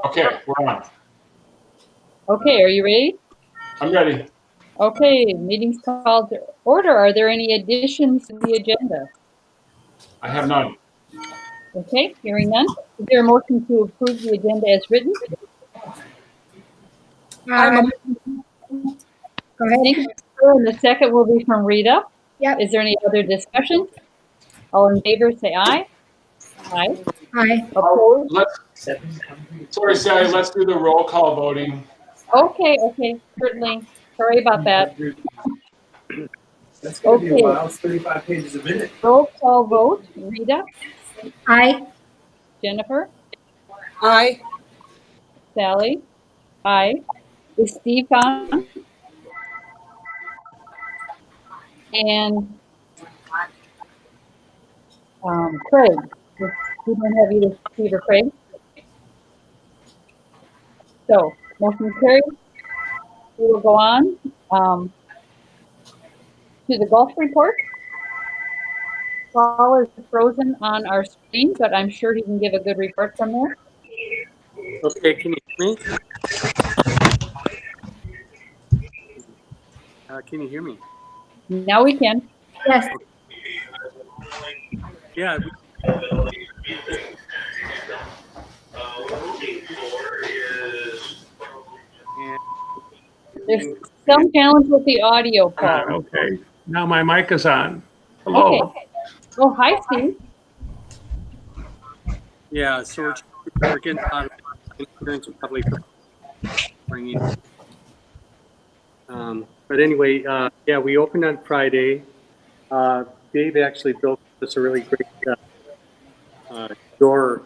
Okay, we're on. Okay, are you ready? I'm ready. Okay, meeting's called to order. Are there any additions to the agenda? I have none. Okay, hearing none. Is there a motion to approve the agenda as written? Go ahead. Thank you. And the second will be from Rita. Yep. Is there any other discussion? All in favor, say aye. Aye. Aye. Opposed? Sorry, Sally, let's do the roll call voting. Okay, certainly. Sorry about that. That's going to be a while. It's 35 pages a minute. Roll call vote. Rita? Aye. Jennifer? Aye. Sally? Aye. Is Steve on? And Craig. We don't have either Steve or Craig. So, motion carried. We will go on to the golf report. Paul is frozen on our screen, but I'm sure he can give a good report from there. Okay, can you hear me? Can you hear me? Now we can. Yes. Yeah. There's some challenge with the audio, Paul. Okay, now my mic is on. Hello. Okay. Oh, hi, Steve. Yeah, so we're getting a lot of insurance probably for bringing. But anyway, yeah, we opened on Friday. Dave actually built us a really great door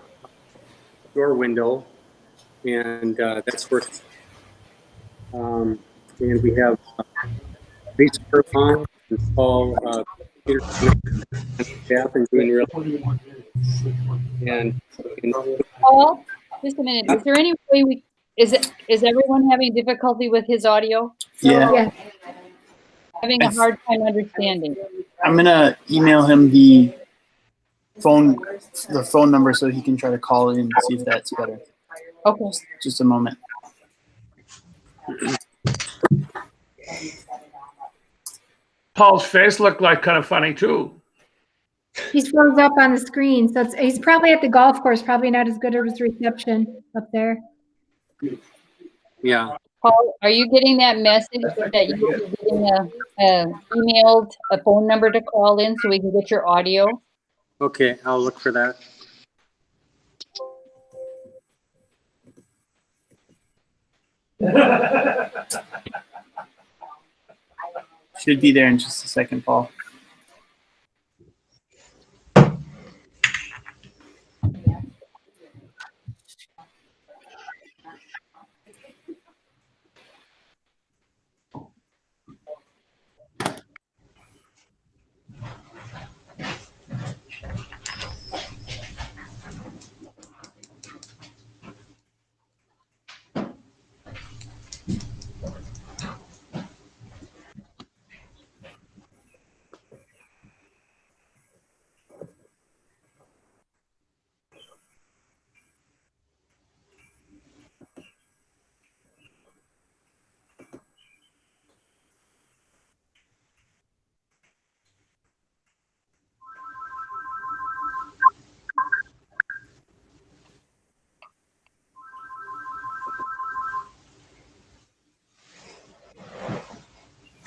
window, and that's worked. And we have Lisa Kerpon and Paul staff and doing real. And Paul, just a minute. Is there any way is everyone having difficulty with his audio? Yeah. Yes. Having a hard time understanding. I'm gonna email him the phone number so he can try to call in and see if that's better. Okay. Just a moment. Paul's face looked like kind of funny too. He shows up on the screen, so he's probably at the golf course. Probably not as good as reception up there. yeah. Paul, are you getting that message that you're getting emailed a phone number to call in so we can get your audio? Okay, I'll look for that. Should be there in just a second, Paul.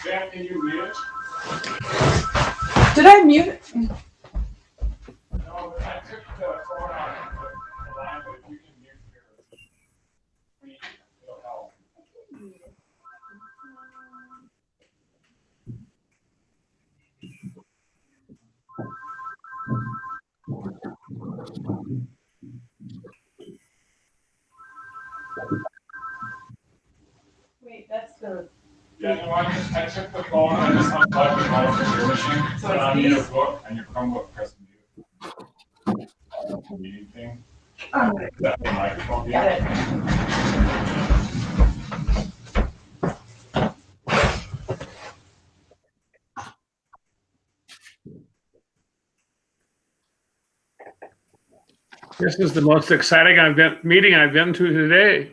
Jack, can you mute? Did I mute it? No, I took the phone out of the line, but if you can mute your it'll help. Wait, that's the. Yeah, no, I took the phone and I just unplugged it out of your machine. So and it's on your these? book and your Chromebook press mute. The meeting thing. Oh, That the microphone. got it. This is the most exciting meeting I've been to today.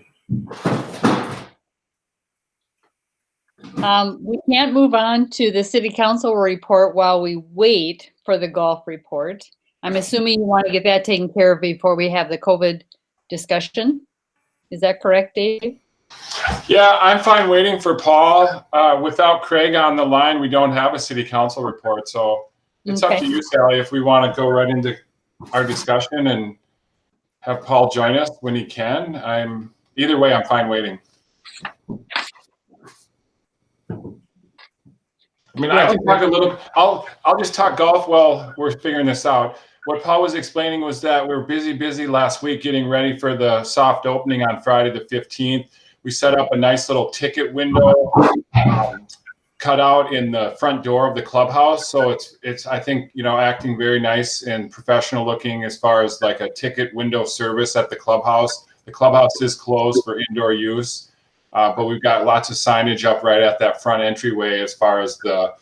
We can't move on to the city council report while we wait for the golf report. I'm assuming you want to get that taken care of before we have the COVID discussion. Is that correct, Dave? Yeah, I'm fine waiting for Paul. Without Craig on the line, we don't have a city council report. So it's up to you, Sally, if we want to go right into our discussion and have Paul join us when he can. Either way, I'm fine waiting. I mean, I can talk a little. I'll just talk golf while we're figuring this out. What Paul was explaining was that we were busy last week getting ready for the soft opening on Friday the 15th. We set up a nice little ticket window cut out in the front door of the clubhouse. So it's I think, acting very nice and professional looking as far as like a ticket window service at the clubhouse. The clubhouse is closed for indoor use. But we've got lots of signage up right at that front entryway as far as the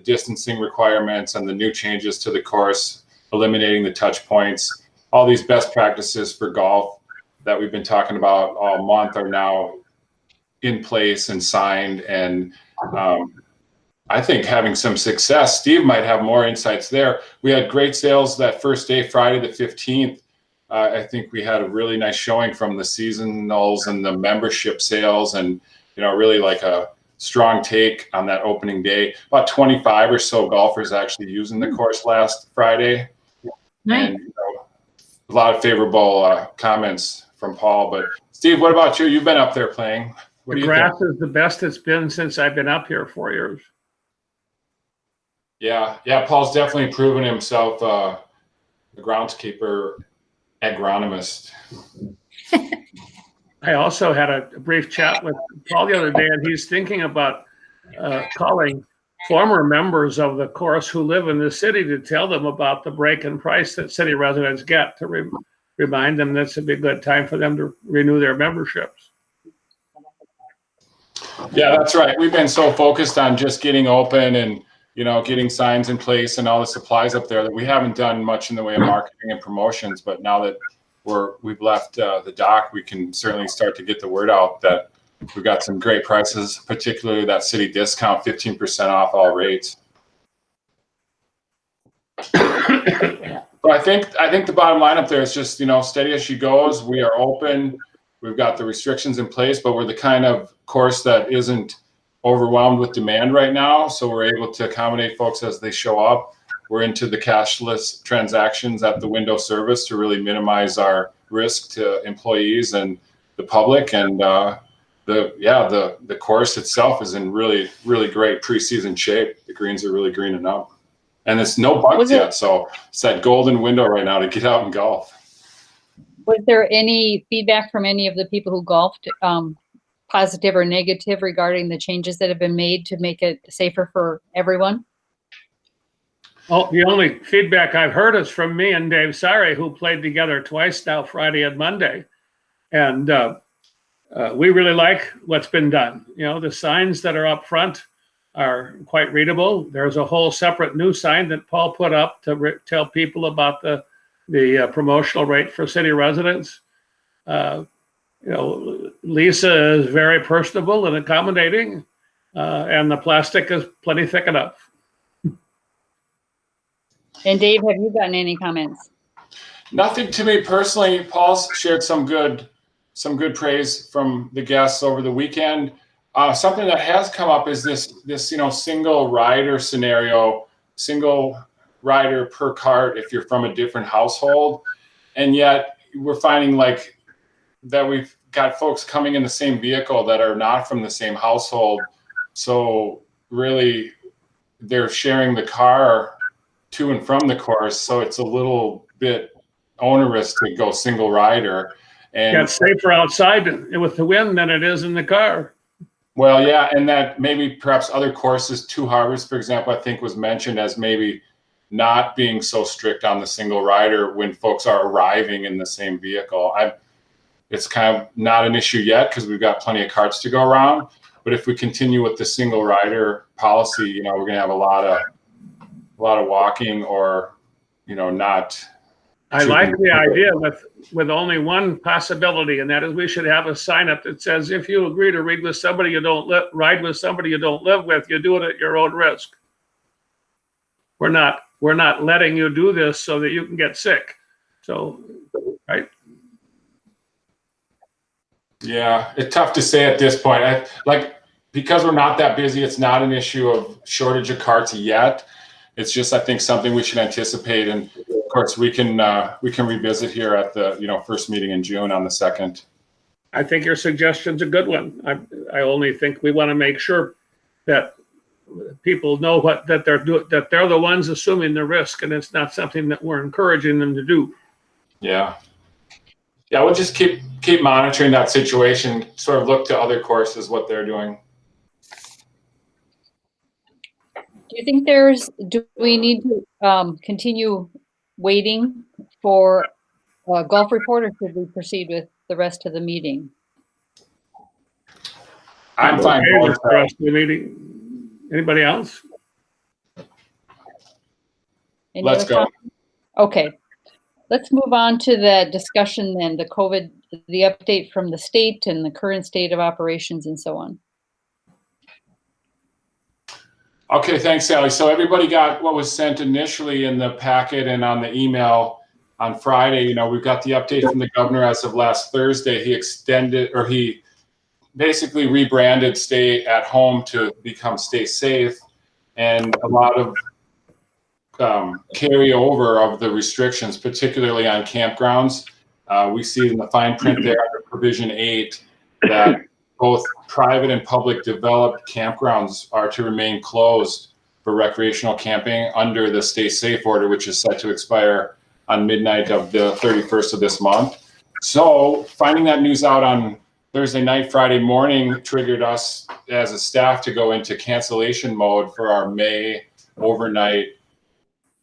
distancing requirements and the new changes to the course, eliminating the touch points. All these best practices for golf that we've been talking about all month are now in place and signed. And I think having some success. Steve might have more insights there. We had great sales that first day, Friday the 15th. I think we had a really nice showing from the seasonals and the membership sales, and really like a strong take on that opening day. About 25 or so golfers actually using the course last Friday. Nice. And a lot of favorable comments from Paul. But Steve, what about you? You've been up there playing. What do The you grass think? is the best it's been since I've been up here 4 years. Yeah, Paul's definitely proven himself a groundskeeper agronomist. I also had a brief chat with Paul the other day, and he's thinking about calling former members of the course who live in the city to tell them about the break in price that city residents get, to remind them that's a big good time for them to renew their memberships. Yeah, that's right. We've been so focused on just getting open and getting signs in place and all the supplies up there that we haven't done much in the way of marketing and promotions. But now that we've left the dock, we can certainly start to get the word out that we've got some great prices, particularly that city discount, 15% off all rates. But I think the bottom line up there is just, steady as she goes. We are open. We've got the restrictions in place, but we're the kind of course that isn't overwhelmed with demand right now. So we're able to accommodate folks as they show up. We're into the cashless transactions at the window service to really minimize our risk to employees and the public. And the course itself is in really, really great preseason shape. The greens are really greening up. And it's no bugs yet. So it's that golden window right now to get out and golf. Was there any feedback from any of the people who golfed, positive or negative, regarding the changes that have been made to make it safer for everyone? Oh, the only feedback I've heard is from me and Dave Sari, who played together twice now, Friday and Monday. And we really like what's been done. The signs that are up front are quite readable. There's a whole separate new sign that Paul put up to tell people about the promotional rate for city residents. Lisa is very personable and accommodating, and the plastic is plenty thick enough. And Dave, have you gotten any comments? Nothing to me personally. Paul's shared some good praise from the guests over the weekend. Something that has come up is this single rider scenario, single rider per cart if you're from a different household. And yet we're finding like that we've got folks coming in the same vehicle that are not from the same household. So really they're sharing the car to and from the course. So it's a little bit onerous to go single rider. And it's safer outside with the wind than it is in the car. Well, yeah. And that maybe perhaps other courses, Two Harbors, for example, I think was mentioned as maybe not being so strict on the single rider when folks are arriving in the same vehicle. It's kind of not an issue yet because we've got plenty of carts to go around. But if we continue with the single rider policy, we're going to have a lot of walking or, not I like the idea with only one possibility, and that is we should have a sign up that says, if you agree to ride with somebody you don't live with, you do it at your own risk. We're not letting you do this so that you can get sick. So, right? Yeah, it's tough to say at this point. Because we're not that busy, it's not an issue of shortage of carts yet. It's just, I think, something we should anticipate. And of course, we can revisit here at the first meeting in June on the 2nd. I think your suggestion's a good one. I only think we want to make sure that people know that they're the ones assuming the risk, and it's not something that we're encouraging them to do. Yeah. Yeah, we'll just keep monitoring that situation, sort of look to other courses, what they're doing. Do you think do we need to continue waiting for a golf report, or should we proceed with the rest of the meeting? I'm fine with the rest of the meeting. Anybody else? Let's go. Okay. Let's move on to the discussion then, the update from the state and the current state of operations and so on. Okay, thanks, Sally. So everybody got what was sent initially in the packet and on the email on Friday. We've got the update from the governor as of last Thursday. He basically rebranded Stay at Home to become Stay Safe, and a lot of carryover of the restrictions, particularly on campgrounds. We see in the fine print there under Provision 8 that both private and public developed campgrounds are to remain closed for recreational camping under the Stay Safe order, which is set to expire on midnight of the 31st of this month. So finding that news out on Thursday night, Friday morning triggered us as a staff to go into cancellation mode for our May overnight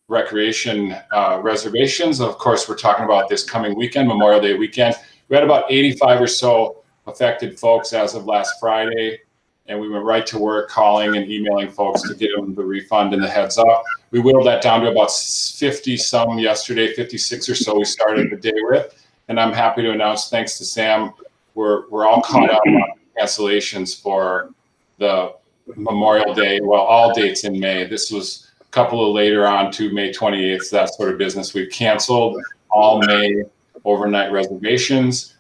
recreation reservations. Of course, we're talking about this coming weekend, Memorial Day weekend. We had about 85 or so affected folks as of last Friday, and we went right to work calling and emailing folks to get them the refund and the heads up. We whittled that down to about 50 some yesterday, 56 or so we started the day with, and I'm happy to announce, thanks to Sam, we're all caught up on cancellations for the Memorial Day, well, all dates in May. This was a couple of later on to May 28th, that sort of business. We've canceled all May overnight reservations.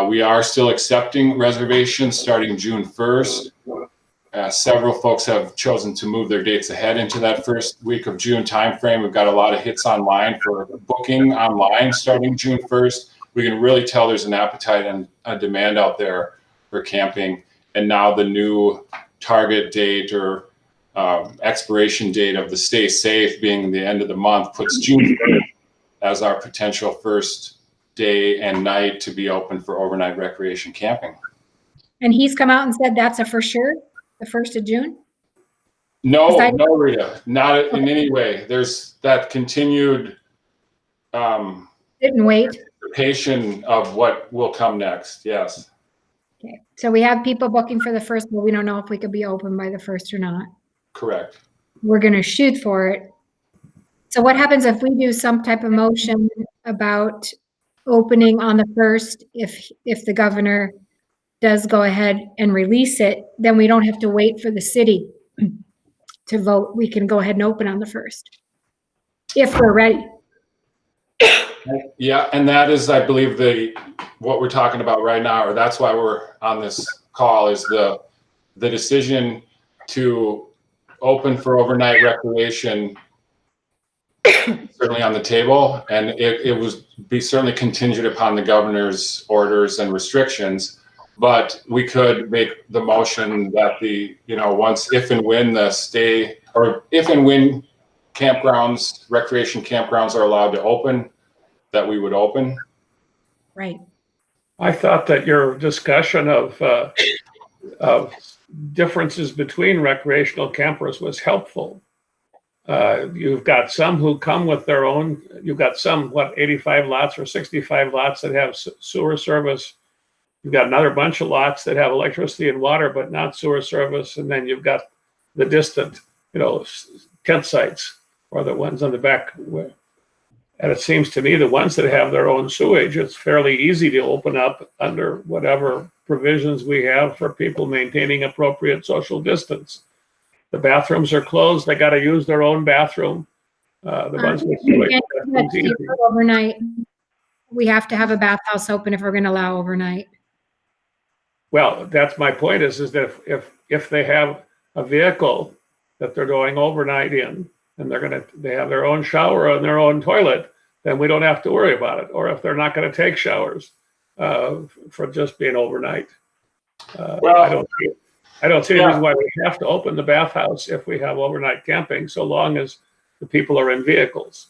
We are still accepting reservations starting June 1st. Several folks have chosen to move their dates ahead into that first week of June timeframe. We've got a lot of hits online for booking online starting June 1st. We can really tell there's an appetite and a demand out there for camping. And now the new target date or expiration date of the Stay Safe being the end of the month puts June 1st as our potential first day and night to be open for overnight recreation camping. And he's come out and said that's a for sure, the 1st of June? No, Rita, not in any way. There's that continued Didn't wait. anticipation of what will come next. Yes. Okay. So we have people booking for the 1st, but we don't know if we could be open by the 1st or not. Correct. We're going to shoot for it. So what happens if we do some type of motion about opening on the 1st, if the governor does go ahead and release it, then we don't have to wait for the city to vote. We can go ahead and open on the 1st if we're ready. Yeah, and that is, I believe, what we're talking about right now, or that's why we're on this call, is the decision to open for overnight recreation certainly on the table, and it was be certainly contingent upon the governor's orders and restrictions. But we could make the motion that if and when campgrounds, recreation campgrounds are allowed to open, that we would open. Right. I thought that your discussion of differences between recreational campers was helpful. You've got some who come with their own. You've got some, 85 lots or 65 lots that have sewer service. You've got another bunch of lots that have electricity and water, but not sewer service. And then you've got the distant, tent sites, or the ones on the back And it seems to me the ones that have their own sewage, it's fairly easy to open up under whatever provisions we have for people maintaining appropriate social distance. The bathrooms are closed. They got to use their own bathroom. The ones with sewage, that's easy. Overnight. We have to have a bathhouse open if we're going to allow overnight. Well, that's my point is that if they have a vehicle that they're going overnight in, and they have their own shower and their own toilet, then we don't have to worry about it. Or if they're not going to take showers for just being overnight. Well, I don't see any reason why we have to open the bathhouse if we have overnight camping, so long as the people are in vehicles.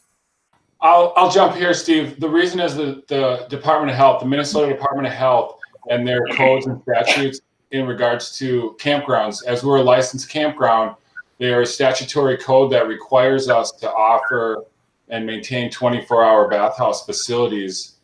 I'll jump here, Steve. The reason is that the Department of Health, the Minnesota Department of Health, and their codes and statutes in regards to campgrounds. As we're a licensed campground, there is statutory code that requires us to offer and maintain 24-hour bathhouse facilities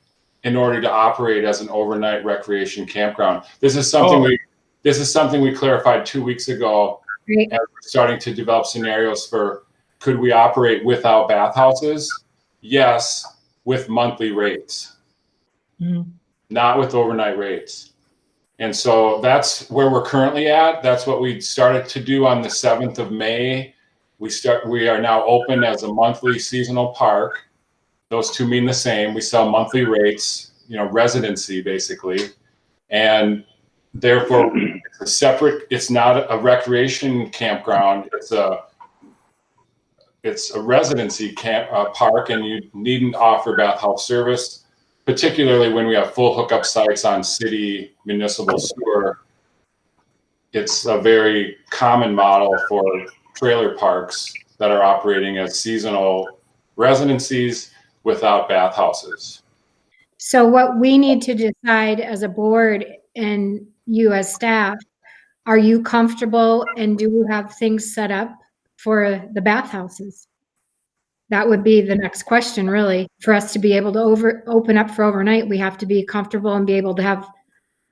in order to operate as an overnight recreation campground. This is something we clarified 2 weeks ago. Great. And we're starting to develop scenarios for, could we operate without bathhouses? Yes, with monthly rates, not with overnight rates. And so that's where we're currently at. That's what we started to do on the 7th of May. We are now open as a monthly seasonal park. Those two mean the same. We sell monthly rates, residency basically. And therefore it's a separate, it's not a recreation campground. It's a residency park, and you needn't offer bathhouse service, particularly when we have full hookup sites on city municipal sewer. It's a very common model for trailer parks that are operating as seasonal residencies without bathhouses. So what we need to decide as a board and you as staff, are you comfortable and do you have things set up for the bathhouses? That would be the next question, really. For us to be able to open up for overnight, we have to be comfortable and be able to have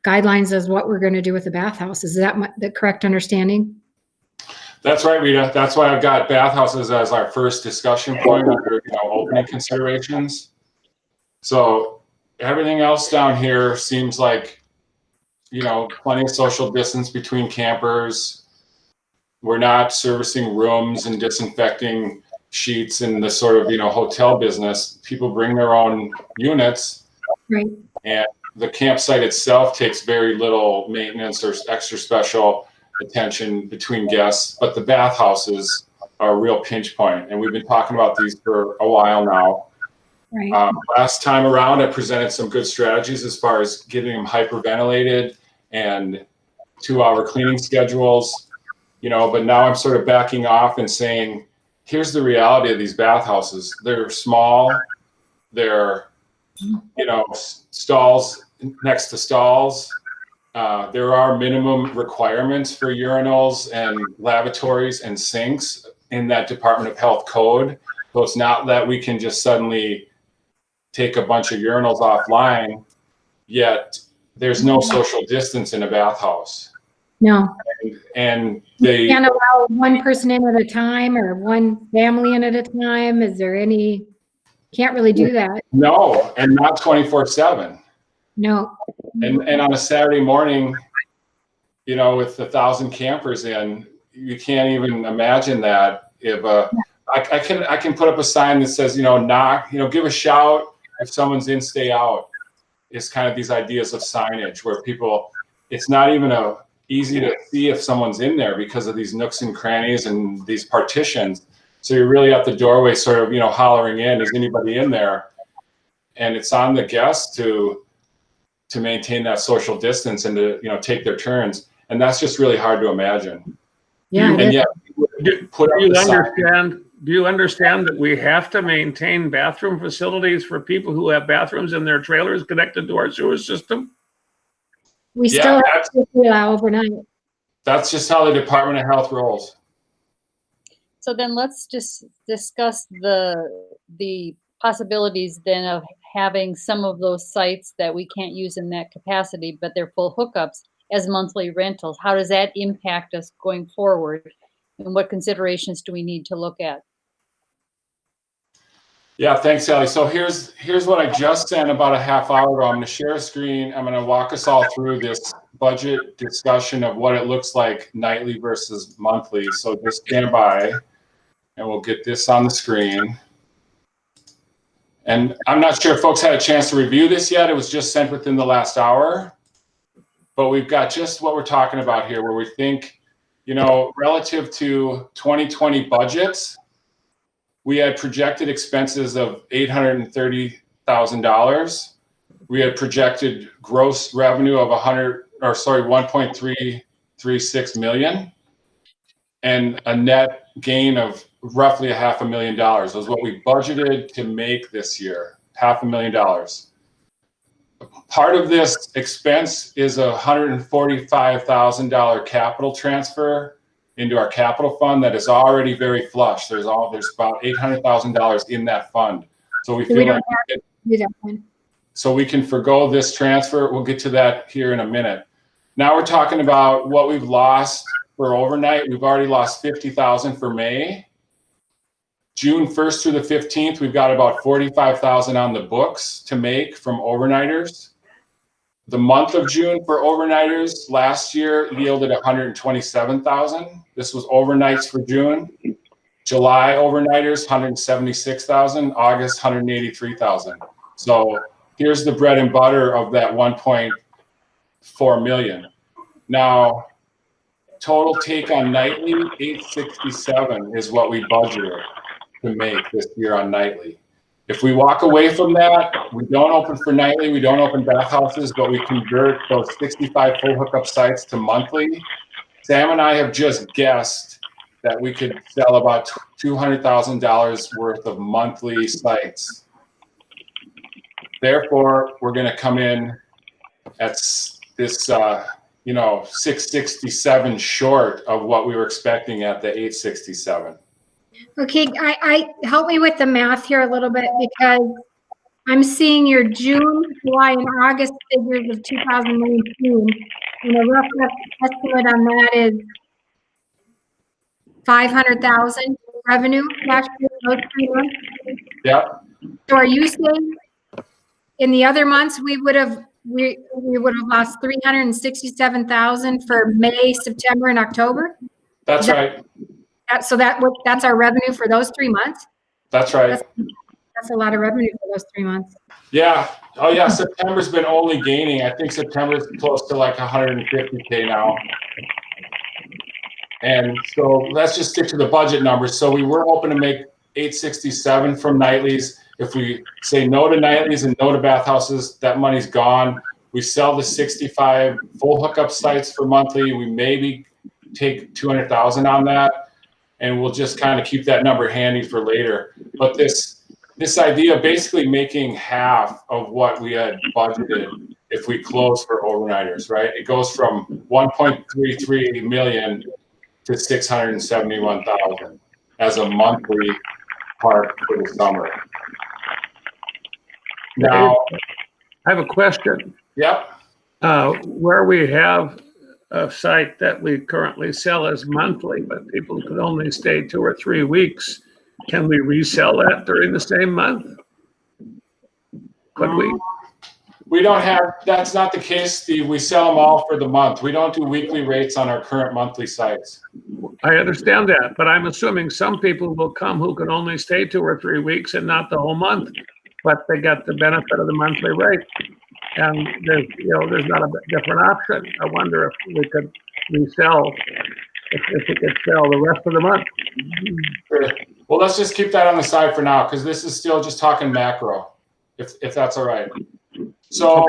guidelines as what we're going to do with the bathhouse. Is that the correct understanding? That's right, Rita. That's why I've got bathhouses as our first discussion point under opening considerations. So everything else down here seems like, plenty of social distance between campers. We're not servicing rooms and disinfecting sheets in the sort of, hotel business. People bring their own units. Right. And the campsite itself takes very little maintenance or extra special attention between guests, but the bathhouses are a real pinch point. And we've been talking about these for a while now. Right. Last time around, I presented some good strategies as far as getting them hyperventilated and 2-hour cleaning schedules, but now I'm sort of backing off and saying, here's the reality of these bathhouses. They're small. They're, stalls next to stalls. There are minimum requirements for urinals and lavatories and sinks in that Department of Health code. So it's not that we can just suddenly take a bunch of urinals offline, yet there's no social distance in a bathhouse. No. And You they can't allow one person in at a time or one family in at a time. Is there any, can't really do that. no, and not 24/7. No. And on a Saturday morning, with 1,000 campers in, you can't even imagine that. If I can put up a sign that says, knock, give a shout if someone's in, stay out. It's kind of these ideas of signage where people, it's not even easy to see if someone's in there because of these nooks and crannies and these partitions. So you're really at the doorway, sort of, hollering in, is anybody in there? And it's on the guests to maintain that social distance and to, take their turns. And that's just really hard to imagine. Yeah. And yet, do you understand that we have to maintain bathroom facilities for people who have bathrooms in their trailers connected to our sewer system? We still have to allow overnight. That's just how the Department of Health rolls. So then let's just discuss the possibilities then of having some of those sites that we can't use in that capacity, but they're full hookups as monthly rentals. How does that impact us going forward? And what considerations do we need to look at? Yeah, thanks, Sally. So here's what I just sent about a half hour ago. I'm going to share a screen. I'm going to walk us all through this budget discussion of what it looks like nightly versus monthly. So just stand by, and we'll get this on the screen. And I'm not sure if folks had a chance to review this yet. It was just sent within the last hour. But we've got just what we're talking about here, where we think, you know, relative to 2020 budgets, we had projected expenses of $830,000. We had projected gross revenue of 1.336 million, and a net gain of roughly $500,000 was what we budgeted to make this year, $500,000. Part of this expense is a $145,000 capital transfer into our capital fund that is already very flush. There's about $800,000 in that fund. So we feel like so we can forgo this transfer. We'll get to that here in a minute. Now we're talking about what we've lost for overnight. We've already lost $50,000 for May. June 1st through the 15th, we've got about $45,000 on the books to make from overnighters. The month of June for overnighters last year yielded $127,000. This was overnights for June. July overnighters, $176,000. August, $183,000. So here's the bread and butter of that $1.4 million. Now, total take on nightly, $867 is what we budgeted to make this year on nightly. If we walk away from that, we don't open for nightly, we don't open bathhouses, but we convert those 65 full hookup sites to monthly. Sam and I have just guessed that we could sell about $200,000 worth of monthly sites. Therefore, we're going to come in at this, 667 short of what we were expecting at the 867. Okay, I help me with the math here a little bit, because I'm seeing your June, July, and August figures of 2019, and a rough estimate on that is 500,000 revenue last year, those 3 months. Yeah. So are you saying in the other months we would have lost 367,000 for May, September, and October? That's right. So that's our revenue for those 3 months? That's right. That's a lot of revenue for those 3 months. Yeah. Oh, yeah. September's been only gaining. I think September's close to like 150K now. And so let's just stick to the budget numbers. So we were hoping to make 867 from nightlies. If we say no to nightlies and no to bathhouses, that money's gone. We sell the 65 full hookup sites for monthly. We maybe take 200,000 on that. And we'll just kind of keep that number handy for later. But this idea of basically making half of what we had budgeted if we close for overnighters, right? It goes from 1.33 million to 671,000 as a monthly part for the summer. Now, I have a question. Yep. Where we have a site that we currently sell as monthly, but people could only stay 2 or 3 weeks, can we resell that during the same month? Could we? We don't have, that's not the case, Steve. We sell them all for the month. We don't do weekly rates on our current monthly sites. I understand that, but I'm assuming some people will come who can only stay 2 or 3 weeks and not the whole month, but they got the benefit of the monthly rate. And there's not a different option. I wonder if we could resell, if we could sell the rest of the month. Sure. Well, let's just keep that on the side for now, because this is still just talking macro, if that's all right. So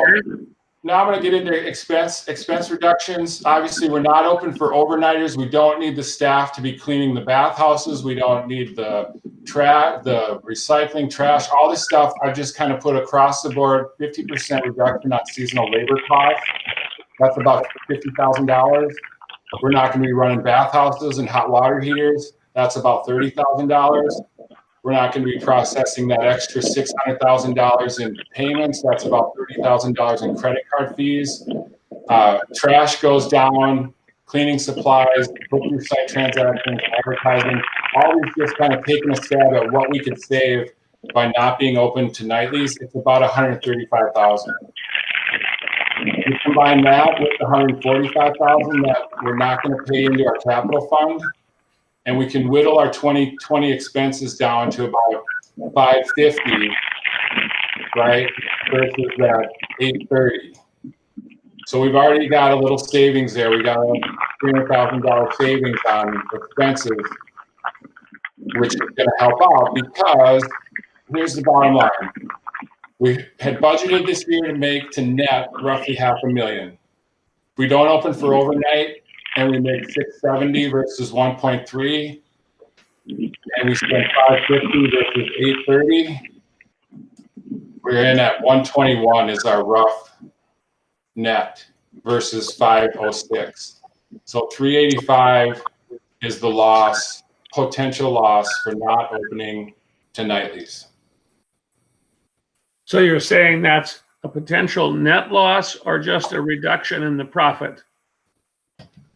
now I'm going to get into expense reductions. Obviously, we're not open for overnighters. We don't need the staff to be cleaning the bathhouses. We don't need the recycling, trash, all this stuff. I've just kind of put across the board 50% reduction on seasonal labor costs. That's about $50,000. We're not going to be running bathhouses and hot water heaters. That's about $30,000. We're not going to be processing that extra $600,000 in payments. That's about $30,000 in credit card fees. Trash goes down, cleaning supplies, book your site transactions, advertising, always just kind of taking a stab at what we could save by not being open to nightlies, it's about 135,000. You combine that with the 145,000 that we're not going to pay into our capital fund, and we can whittle our 2020 expenses down to about 550, right, versus that 830. So we've already got a little savings there. We got a $300,000 savings on expenses, which is going to help out because here's the bottom line. We had budgeted this year to make to net roughly $500,000. If we don't open for overnight and we make 670 versus 1.3, and we spend 550 versus 830, we're in at 121 is our rough net versus 506. So 385 is the loss, potential loss for not opening to nightlies. So you're saying that's a potential net loss or just a reduction in the profit?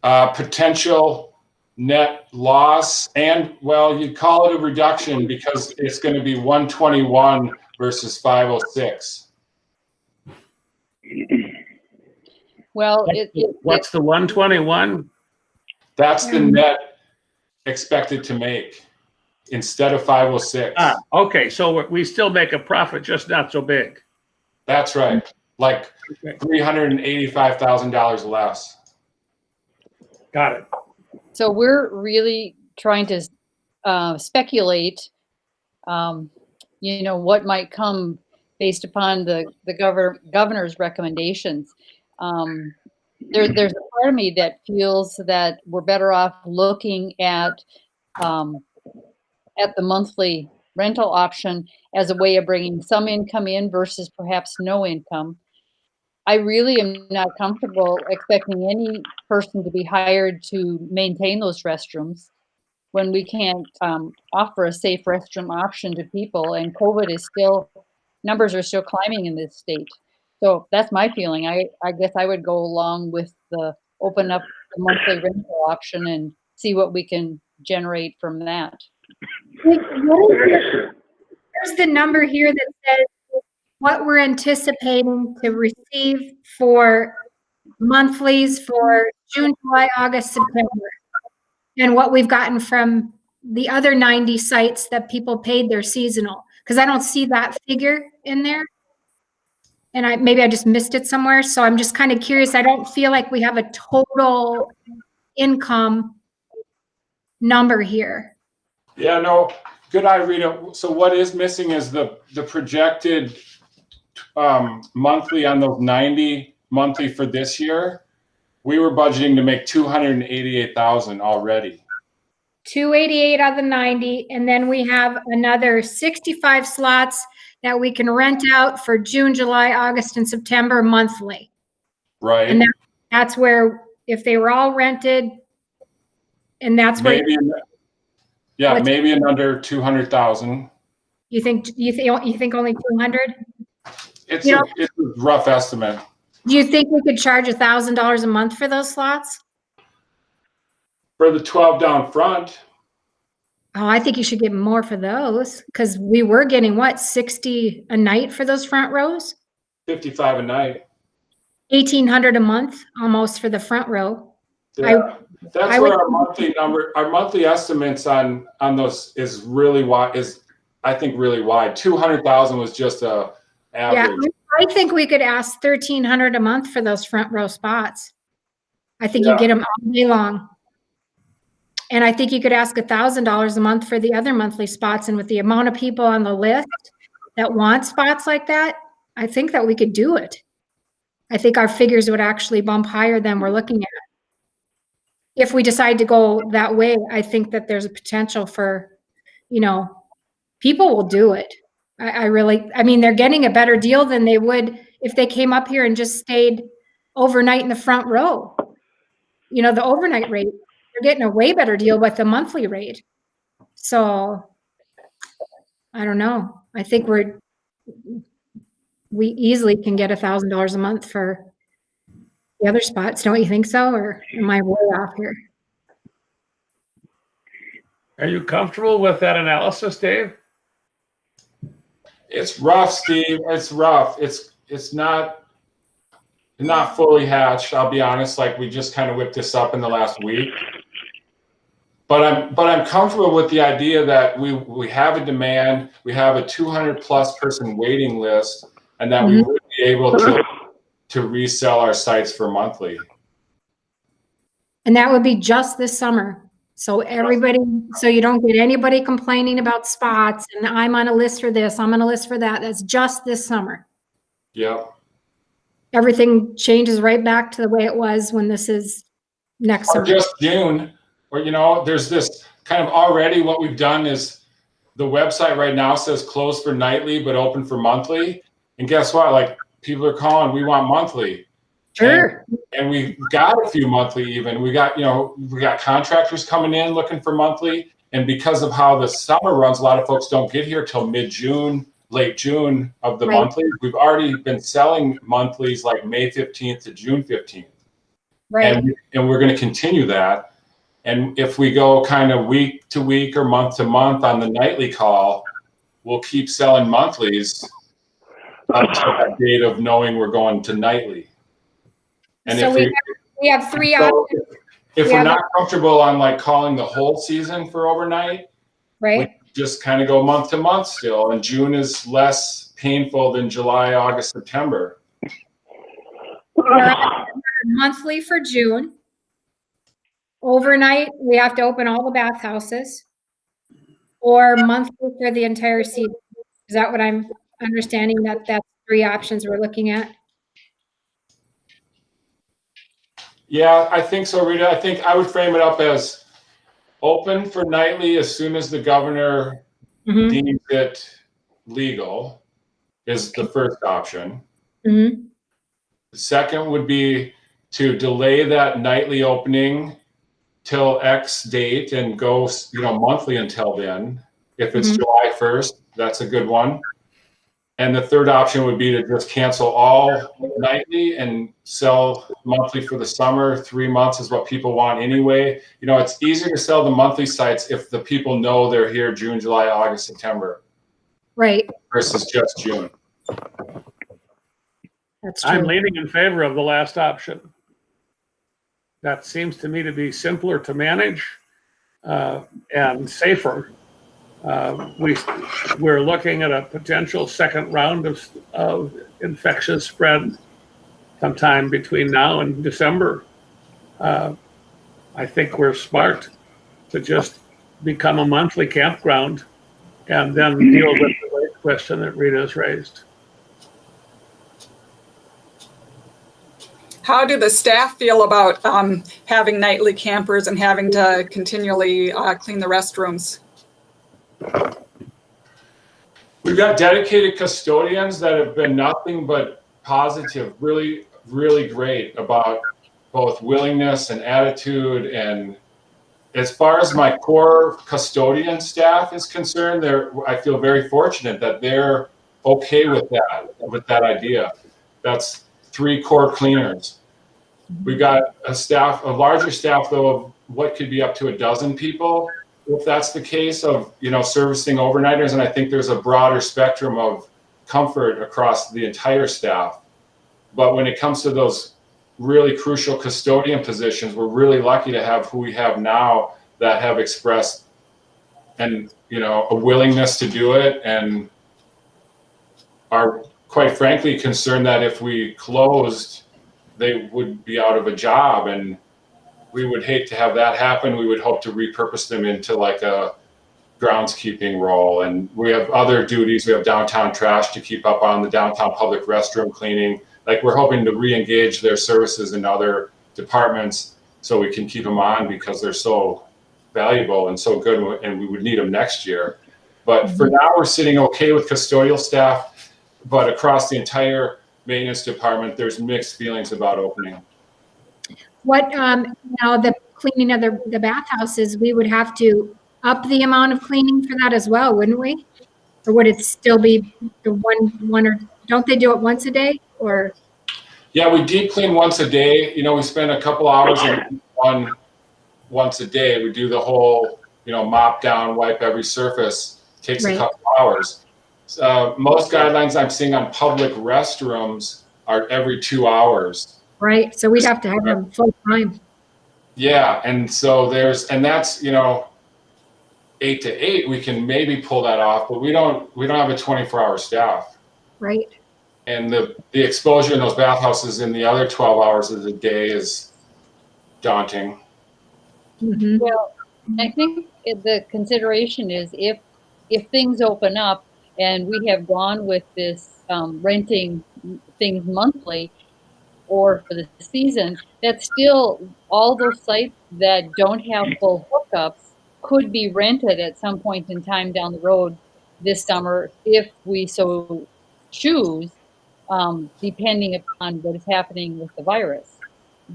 Potential net loss, and well, you'd call it a reduction because it's going to be 121 versus 506. Well, What's the 121? That's the net expected to make instead of 506. Okay, so we still make a profit, just not so big. That's right. Like Okay. $385,000 less. Got it. So we're really trying to speculate, what might come based upon the governor's recommendations. There's a part of me that feels that we're better off looking at the monthly rental option as a way of bringing some income in versus perhaps no income. I really am not comfortable expecting any person to be hired to maintain those restrooms when we can't offer a safe restroom option to people, and COVID is still, numbers are still climbing in this state. So that's my feeling. I guess I would go along with the open up the monthly rental option and see what we can generate from that. There's the number here that says what we're anticipating to receive for monthlies for June, July, August, September, and what we've gotten from the other 90 sites that people paid their seasonal, because I don't see that figure in there. And maybe I just missed it somewhere. So I'm just kind of curious. I don't feel like we have a total income number here. Yeah, no, good eye, Rita. So what is missing is the projected monthly on those 90 monthly for this year. We were budgeting to make 288,000 already. 288 out of the 90, and then we have another 65 slots that we can rent out for June, July, August, and September monthly. Right. And that's where, if they were all rented, and that's where maybe another 200,000. you think only 200? It's a rough estimate. Do you think we could charge $1,000 a month for those slots? For the 12 down front. Oh, I think you should get more for those, because we were getting what, 60 a night for those front rows? 55 a night. 1,800 a month almost for the front row. Yeah. That's where our monthly estimates on those is really wide, I think really wide. 200,000 was just a average. Yeah, I think we could ask 1,300 a month for those front row spots. I think you get them all day long. And I think you could ask $1,000 a month for the other monthly spots. And with the amount of people on the list that want spots like that, I think that we could do it. I think our figures would actually bump higher than we're looking at. If we decide to go that way, I think that there's a potential for, people will do it. I mean, they're getting a better deal than they would if they came up here and just stayed overnight in the front row. The overnight rate, they're getting a way better deal with the monthly rate. So I don't know. I think we easily can get $1,000 a month for the other spots. Don't you think so? Or am I way off here? Are you comfortable with that analysis, Dave? It's rough, Steve. It's rough. It's not fully hatched. I'll be honest. Like we just kind of whipped this up in the last week. But I'm comfortable with the idea that we have a demand. We have a 200+ person waiting list, and that we would be able to resell our sites for monthly. And that would be just this summer. So everybody, so you don't get anybody complaining about spots and I'm on a list for this, I'm on a list for that. That's just this summer. Yep. Everything changes right back to the way it was when this is next Or summer. just June, or there's this kind of already what we've done is the website right now says closed for nightly but open for monthly. And guess what? Like people are calling, we want monthly. Sure. And we got a few monthly even. We got contractors coming in looking for monthly. And because of how the summer runs, a lot of folks don't get here till mid-June, late June of the monthly. We've already been selling monthlies like May 15th to June 15th. Right. And we're going to continue that. And if we go kind of week to week or month to month on the nightly call, we'll keep selling monthlies up to that date of knowing we're going to nightly. And So if we have three options, if we're not comfortable on like calling the whole season for overnight, right? we just kind of go month to month still. And June is less painful than July, August, September. Monthly for June. Overnight, we have to open all the bathhouses. Or monthly for the entire season. Is that what I'm understanding? That's three options we're looking at? Yeah, I think so, Rita. I think I would frame it up as open for nightly as soon as the governor deems it legal is the first option. The second would be to delay that nightly opening till X date and go, monthly until then. If it's July 1st, that's a good one. And the third option would be to just cancel all nightly and sell monthly for the summer. 3 months is what people want anyway. It's easier to sell the monthly sites if the people know they're here June, July, August, September. Right. Versus just June. That's true. I'm leaning in favor of the last option. That seems to me to be simpler to manage and safer. We're looking at a potential second round of infectious spread sometime between now and December. I think we're smart to just become a monthly campground and then deal with the question that Rita has raised. How do the staff feel about having nightly campers and having to continually clean the restrooms? We've got dedicated custodians that have been nothing but positive, really, really great about both willingness and attitude. And as far as my core custodian staff is concerned, I feel very fortunate that they're okay with that idea. That's 3 core cleaners. We've got a larger staff though of what could be up to 12 people. If that's the case of, servicing overnighters, and I think there's a broader spectrum of comfort across the entire staff. But when it comes to those really crucial custodian positions, we're really lucky to have who we have now that have expressed a willingness to do it and are quite frankly concerned that if we closed, they would be out of a job, and we would hate to have that happen. We would hope to repurpose them into like a groundskeeping role. And we have other duties. We have downtown trash to keep up on, the downtown public restroom cleaning. Like we're hoping to re-engage their services in other departments so we can keep them on because they're so valuable and so good, and we would need them next year. But for now, we're sitting okay with custodial staff, but across the entire maintenance department, there's mixed feelings about opening. What, the cleaning of the bathhouses, we would have to up the amount of cleaning for that as well, wouldn't we? Or would it still be the one or don't they do it once a day or? Yeah, we deep clean once a day. We spend a couple hours on once a day. We do the whole, mop down, wipe every surface. Takes a couple hours. Most guidelines I'm seeing on public restrooms are every 2 hours. Right, so we'd have to have them full time, Yeah, and so that's 8 to 8. We can maybe pull that off, but we don't have a 24-hour staff. right? And the exposure in those bathhouses in the other 12 hours of the day is daunting. Mhm. Well, I think the consideration is if things open up and we have gone with this renting things monthly or for the season, that still all those sites that don't have full hookups could be rented at some point in time down the road this summer if we so choose, depending upon what is happening with the virus.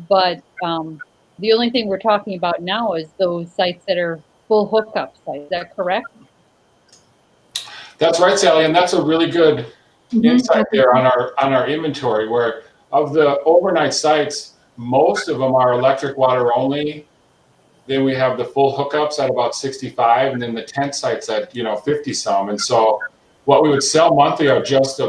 But the only thing we're talking about now is those sites that are full hookup sites. Is that correct? That's right, Sally, and that's a really good insight there on our inventory, where of the overnight sites, most of them are electric water only. Then we have the full hookups at about 65, and then the tent sites at 50 some. And so what we would sell monthly are just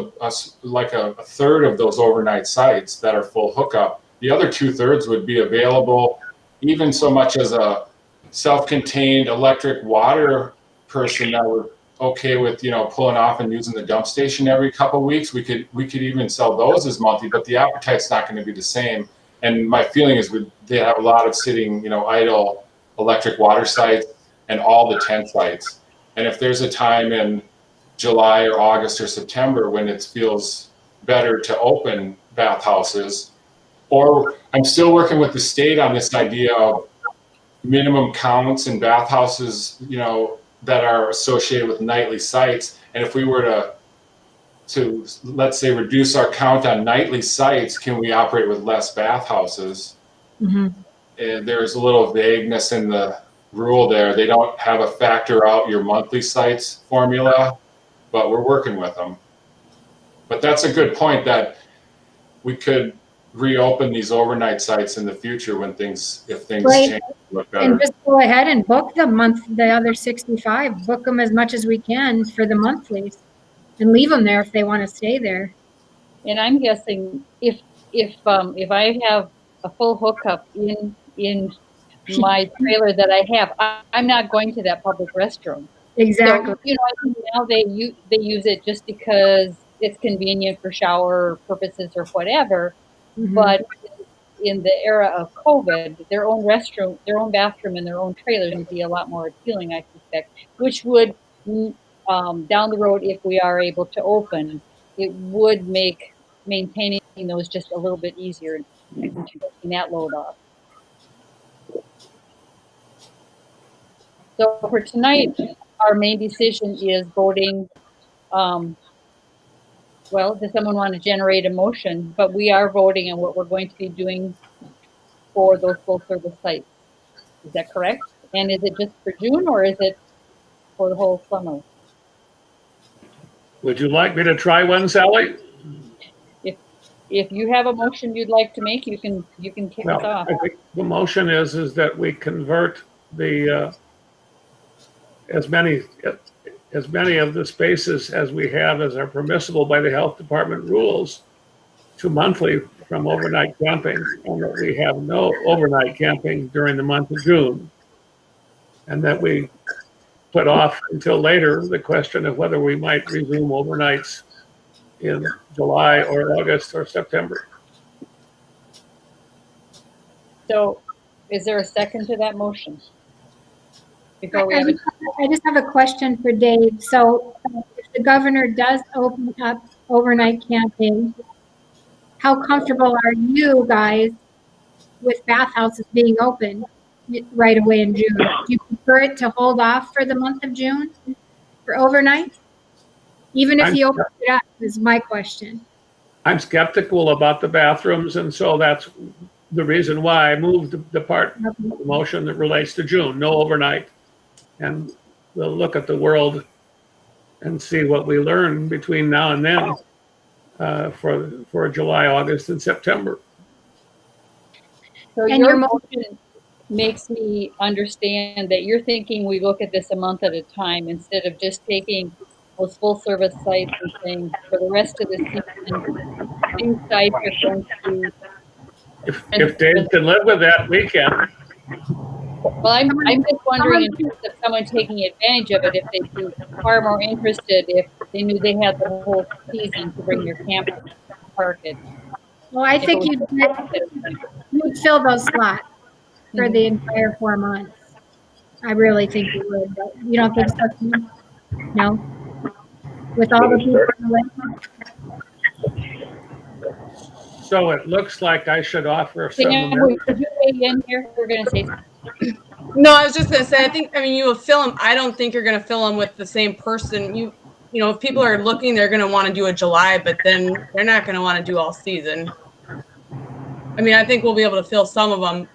like a third of those overnight sites that are full hookup. The other 2/3 would be available, even so much as a self-contained electric water person that would okay with pulling off and using the dump station every couple of weeks. We could even sell those as monthly, but the appetite's not going to be the same. And my feeling is they have a lot of sitting idle electric water sites and all the tent sites. And if there's a time in July or August or September when it feels better to open bathhouses, or I'm still working with the state on this idea of minimum counts in bathhouses, that are associated with nightly sites. And if we were to let's say reduce our count on nightly sites, can we operate with less bathhouses? Mm-hmm. And there's a little vagueness in the rule there. They don't have a factor out your monthly sites formula, but we're working with them. But that's a good point that we could reopen these overnight sites in the future if things Right. change, look better. And just go ahead and book the other 65, book them as much as we can for the monthlies and leave them there if they want to stay there. And I'm guessing if I have a full hookup in my trailer that I have, I'm not going to that public restroom. Exactly. So, I think now they use it just because it's convenient for shower purposes or whatever. Mhm. But in the era of COVID, their own restroom, their own bathroom, and their own trailers would be a lot more appealing, I suspect, which would, down the road, if we are able to open, it would make maintaining those just a little bit easier and taking that load off. So for tonight, our main decision is voting. Well, does someone want to generate a motion? But we are voting on what we're going to be doing for those full service sites. Is that correct? And is it just for June or is it for the whole summer? Would you like me to try one, Sally? If you have a motion you'd like to make, you can kick us Well, off. I think the motion is that we convert the as many of the spaces as we have as are permissible by the health department rules to monthly from overnight camping, and that we have no overnight camping during the month of June, and that we put off until later the question of whether we might resume overnights in July or August or September. So is there a second to that motion? Before we I have it. just have a question for Dave. So if the governor does open up overnight camping, how comfortable are you guys with bathhouses being open right away in June? Do you prefer it to hold off for the month of June for overnight? Even if you open it up, is my question. I'm skeptical about the bathrooms, and so that's the reason why I moved the part of the motion that relates to June, no overnight. And we'll look at the world and see what we learn between now and then for July, August, and September. So your motion makes me understand that you're thinking we look at this a month at a time instead of just taking those full-service sites and saying for the rest of the season, these sites are going to. If Dave can live with that weekend, Well, I'm just wondering in terms of someone taking advantage of it, if they'd be far more interested if they knew they had the whole season to bring their camper to park it. Well, I If it think was you'd fill those slots for the entire 4 months. I really think you would, but you don't think so? Tim? No? With all the people on the list? so it looks like I should offer some. Sam, would you weigh in here? We're gonna say. No, I was just gonna say, I mean, you will fill them. I don't think you're gonna fill them with the same person. You know, if people are looking, they're gonna want to do a July, but then they're not gonna want to do all season. I mean, I think we'll be able to fill some of them.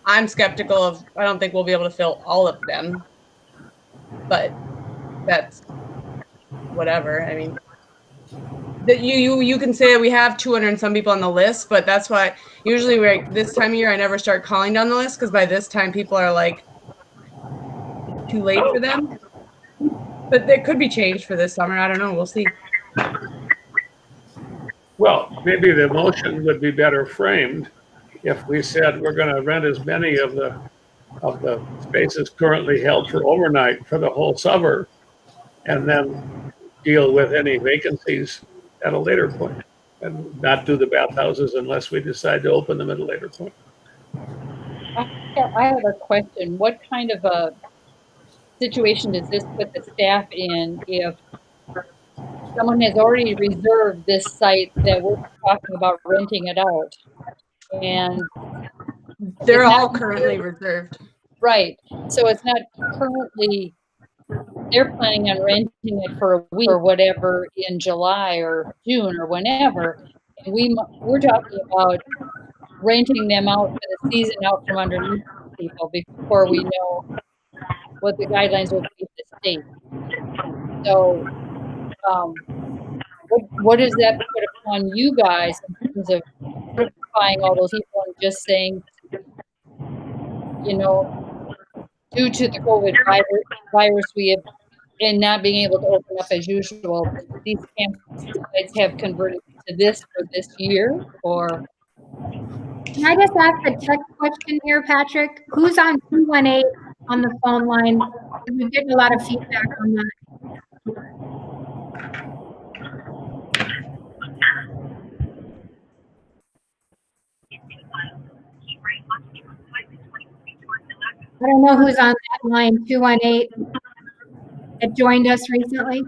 I'm skeptical of, I don't think we'll be able to fill all of them, but that's whatever. I mean, that you can say we have 200 and some people on the list, but that's why usually this time of year I never start calling down the list, because by this time people are like too late for them. But it could be changed for this summer. I don't know. We'll see. Well, maybe the motion would be better framed if we said we're going to rent as many of the spaces currently held for overnight for the whole summer, and then deal with any vacancies at a later point, and not do the bathhouses unless we decide to open them at a later point. I have a question. What kind of a situation does this put the staff in if someone has already reserved this site that we're talking about renting it out? And they're all currently reserved. Right. So it's not currently, they're planning on renting it for a week or whatever in July or June or whenever. And we're talking about renting them out for the season out from underneath people before we know what the guidelines will be at the state. So what does that put upon you guys in terms of notifying all those people and just saying, you know, due to the COVID virus, we have, and not being able to open up as usual, these campsites have converted to this for this year? Or Can I just ask a tech question here, Patrick? Who's on 218 on the phone line? We're getting a lot of feedback on that. I don't know who's on that line, 218, that joined us recently.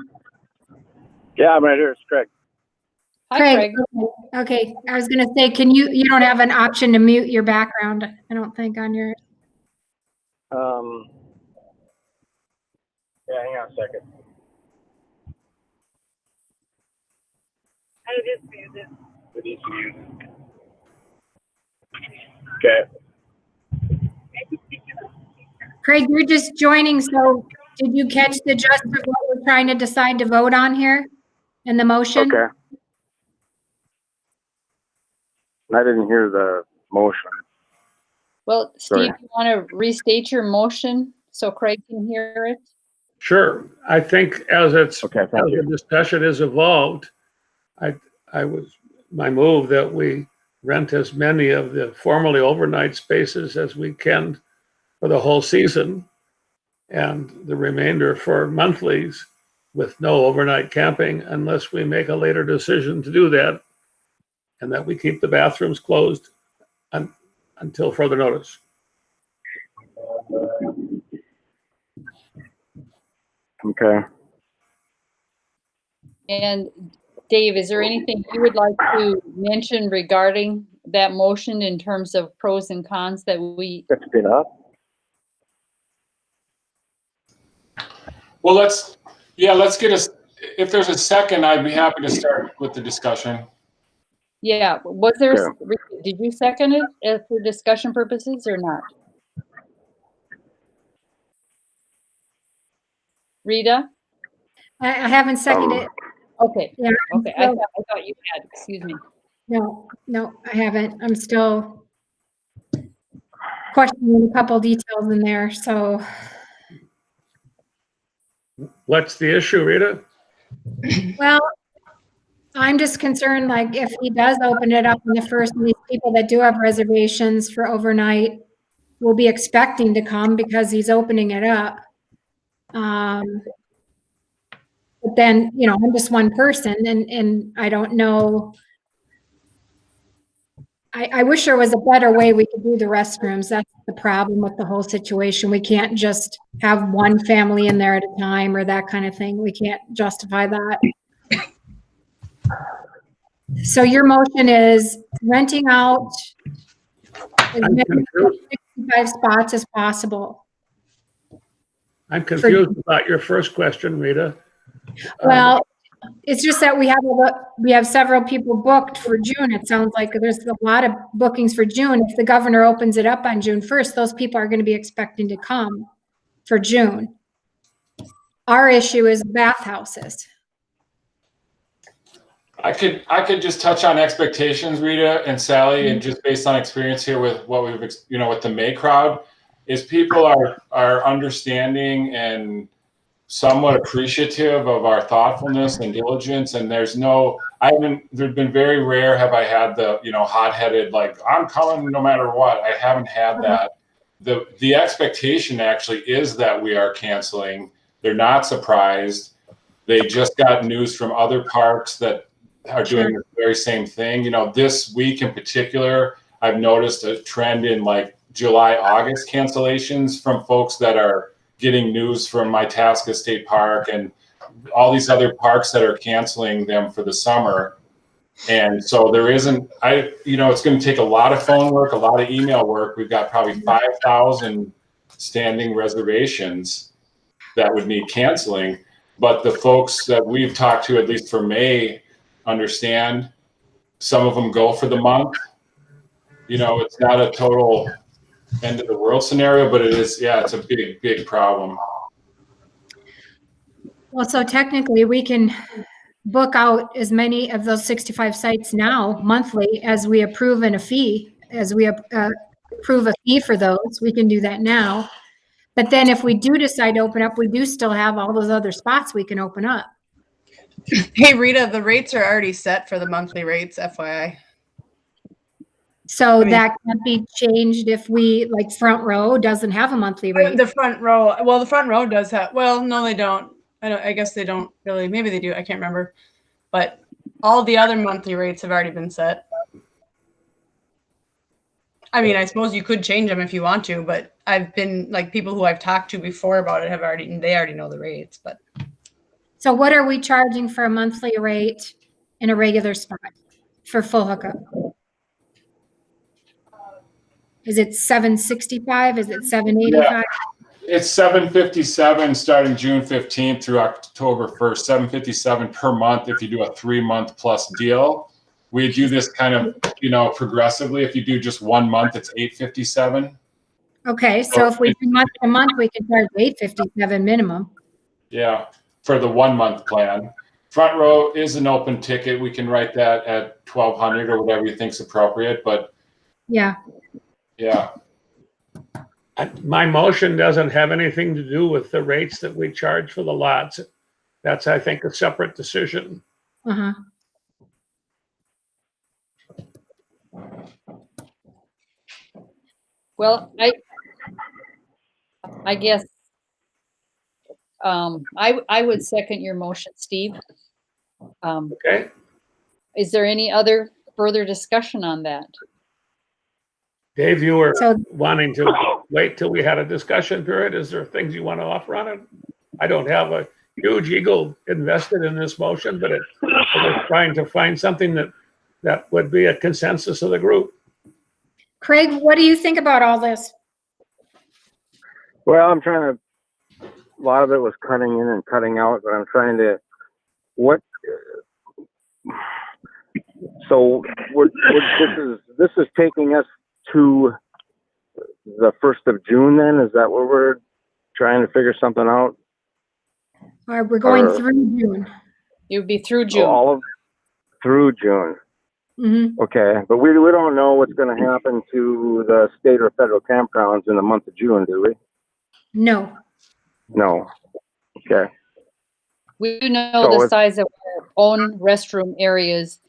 Yeah, I'm right here. It's Craig. hi, Craig. Craig. Okay. I was going to say, you don't have an option to mute your background, I don't think, on your. Yeah, hang on a second. I just muted. It is muted. Okay. Craig, you're just joining, so did you catch the gist of what we're trying to decide to vote on here in the motion? Okay. I didn't hear the motion. Well, Sorry. Steve, you want to restate your motion so Craig can hear it? Sure. I think as the discussion has evolved, my move that we rent as many of the formerly overnight spaces as we can for the whole season, and the remainder for monthlies with no overnight camping unless we make a later decision to do that, and that we keep the bathrooms closed until further notice. Okay. And Dave, is there anything you would like to mention regarding that motion in terms of pros and cons that we? Speed up. Well, let's get if there's a second, I'd be happy to start with the discussion. Yeah, was there, did you second it for discussion purposes or not? Rita? I haven't seconded it. Okay. Yeah. Okay. I thought you had, excuse me. No, I haven't. I'm still questioning a couple details in there, so. What's the issue, Rita? Well, I'm just concerned, like, if he does open it up on the first, and these people that do have reservations for overnight will be expecting to come because he's opening it up. But then, you know, I'm just one person and I don't know. I wish there was a better way we could do the restrooms. That's the problem with the whole situation. We can't just have one family in there at a time or that kind of thing. We can't justify that. So your motion is renting out as I'm many confused. 65 spots as possible. I'm confused about your first question, Rita. Well, it's just that we have several people booked for June. It sounds like there's a lot of bookings for June. If the governor opens it up on June 1st, those people are going to be expecting to come for June. Our issue is bathhouses. I could just touch on expectations, Rita and Sally, and just based on experience here with what we've, with the May crowd, is people are understanding and somewhat appreciative of our thoughtfulness and diligence. And there's been very rare have I had the, hot-headed, like, I'm coming no matter what. I haven't had that. The expectation actually is that we are canceling. They're not surprised. They just got news from other parks that are doing the very same thing. This week in particular, I've noticed a trend in like July, August cancellations from folks that are getting news from Itasca State Park and all these other parks that are canceling them for the summer. And so there isn't, it's going to take a lot of phone work, a lot of email work. We've got probably 5,000 standing reservations that would need canceling. But the folks that we've talked to, at least for May, understand. Some of them go for the month. It's not a total end of the world scenario, but it is, it's a big, big problem. Well, so technically we can book out as many of those 65 sites now monthly as we approve a fee for those. We can do that now. But then if we do decide to open up, we do still have all those other spots we can open up. Hey, Rita, the rates are already set for the monthly rates, FYI. So that can't be changed if we, like, front row doesn't have a monthly rate. The front row does have, no, they don't. I guess they don't really, maybe they do. I can't remember. But all the other monthly rates have already been set. I suppose you could change them if you want to, but people who I've talked to before about it they already know the rates, but. So what are we charging for a monthly rate in a regular spot for full hookup? Is it $765? Is it $785? Yeah, it's $757 starting June 15th through October 1st, $757 per month if you do a 3-month plus deal. We do this kind of, progressively. If you do just 1 month, it's $857. Okay, so if we do month to month, we can charge $857 minimum. Yeah, for the 1 month plan. Front row is an open ticket. We can write that at $1,200 or whatever you think's appropriate, but yeah. My motion doesn't have anything to do with the rates that we charge for the lots. That's, I think, a separate decision. Uh-huh. Well, I guess I would second your motion, Steve. Okay. Is there any other further discussion on that? Dave, you were wanting to wait till we had a discussion period. Is there things you want to offer on it? I don't have a huge ego invested in this motion, but I was trying to find something that would be a consensus of the group. Craig, what do you think about all this? Well, a lot of it was cutting in and cutting out, but I'm trying to, this is taking us to the 1st of June then? Is that where we're trying to figure something out? We're going through June. It would be through June. Through June. Mm-hmm. Okay, but we don't know what's going to happen to the state or federal campgrounds in the month of June, do we? No. No. Okay. We do know So the it's- size of our own restroom areas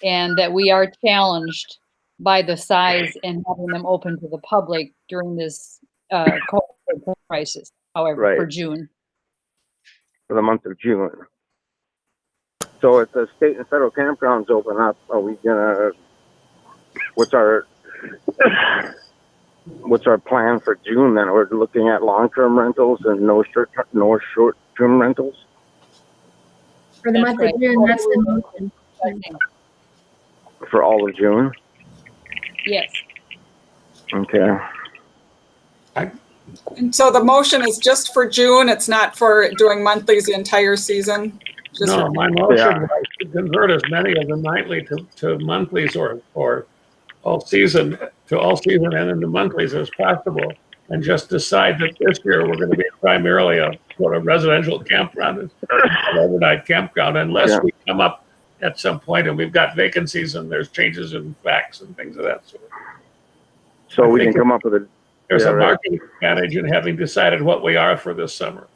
and that we are challenged by the size and having them open to the public during this COVID crisis, however, Right. for June. For the month of June. So if the state and federal campgrounds open up, are we gonna, what's our plan for June then? We're looking at long-term rentals and no short-term rentals? For the That's month right. of June, that's the motion. For all of June? Yes. Okay. And so the motion is just for June. It's not for doing monthlies the entire season? Just No, for- my motion Yeah. was to convert as many of the nightly to monthlies or all season and into monthlies as possible. And just decide that this year we're going to be primarily a sort of residential campground, an overnight campground, unless Yeah. we come up at some point and we've got vacancies and there's changes in facts and things of that sort. So I we can think come up with a, There's Yeah, a right. marketing advantage in having decided what we are for this summer.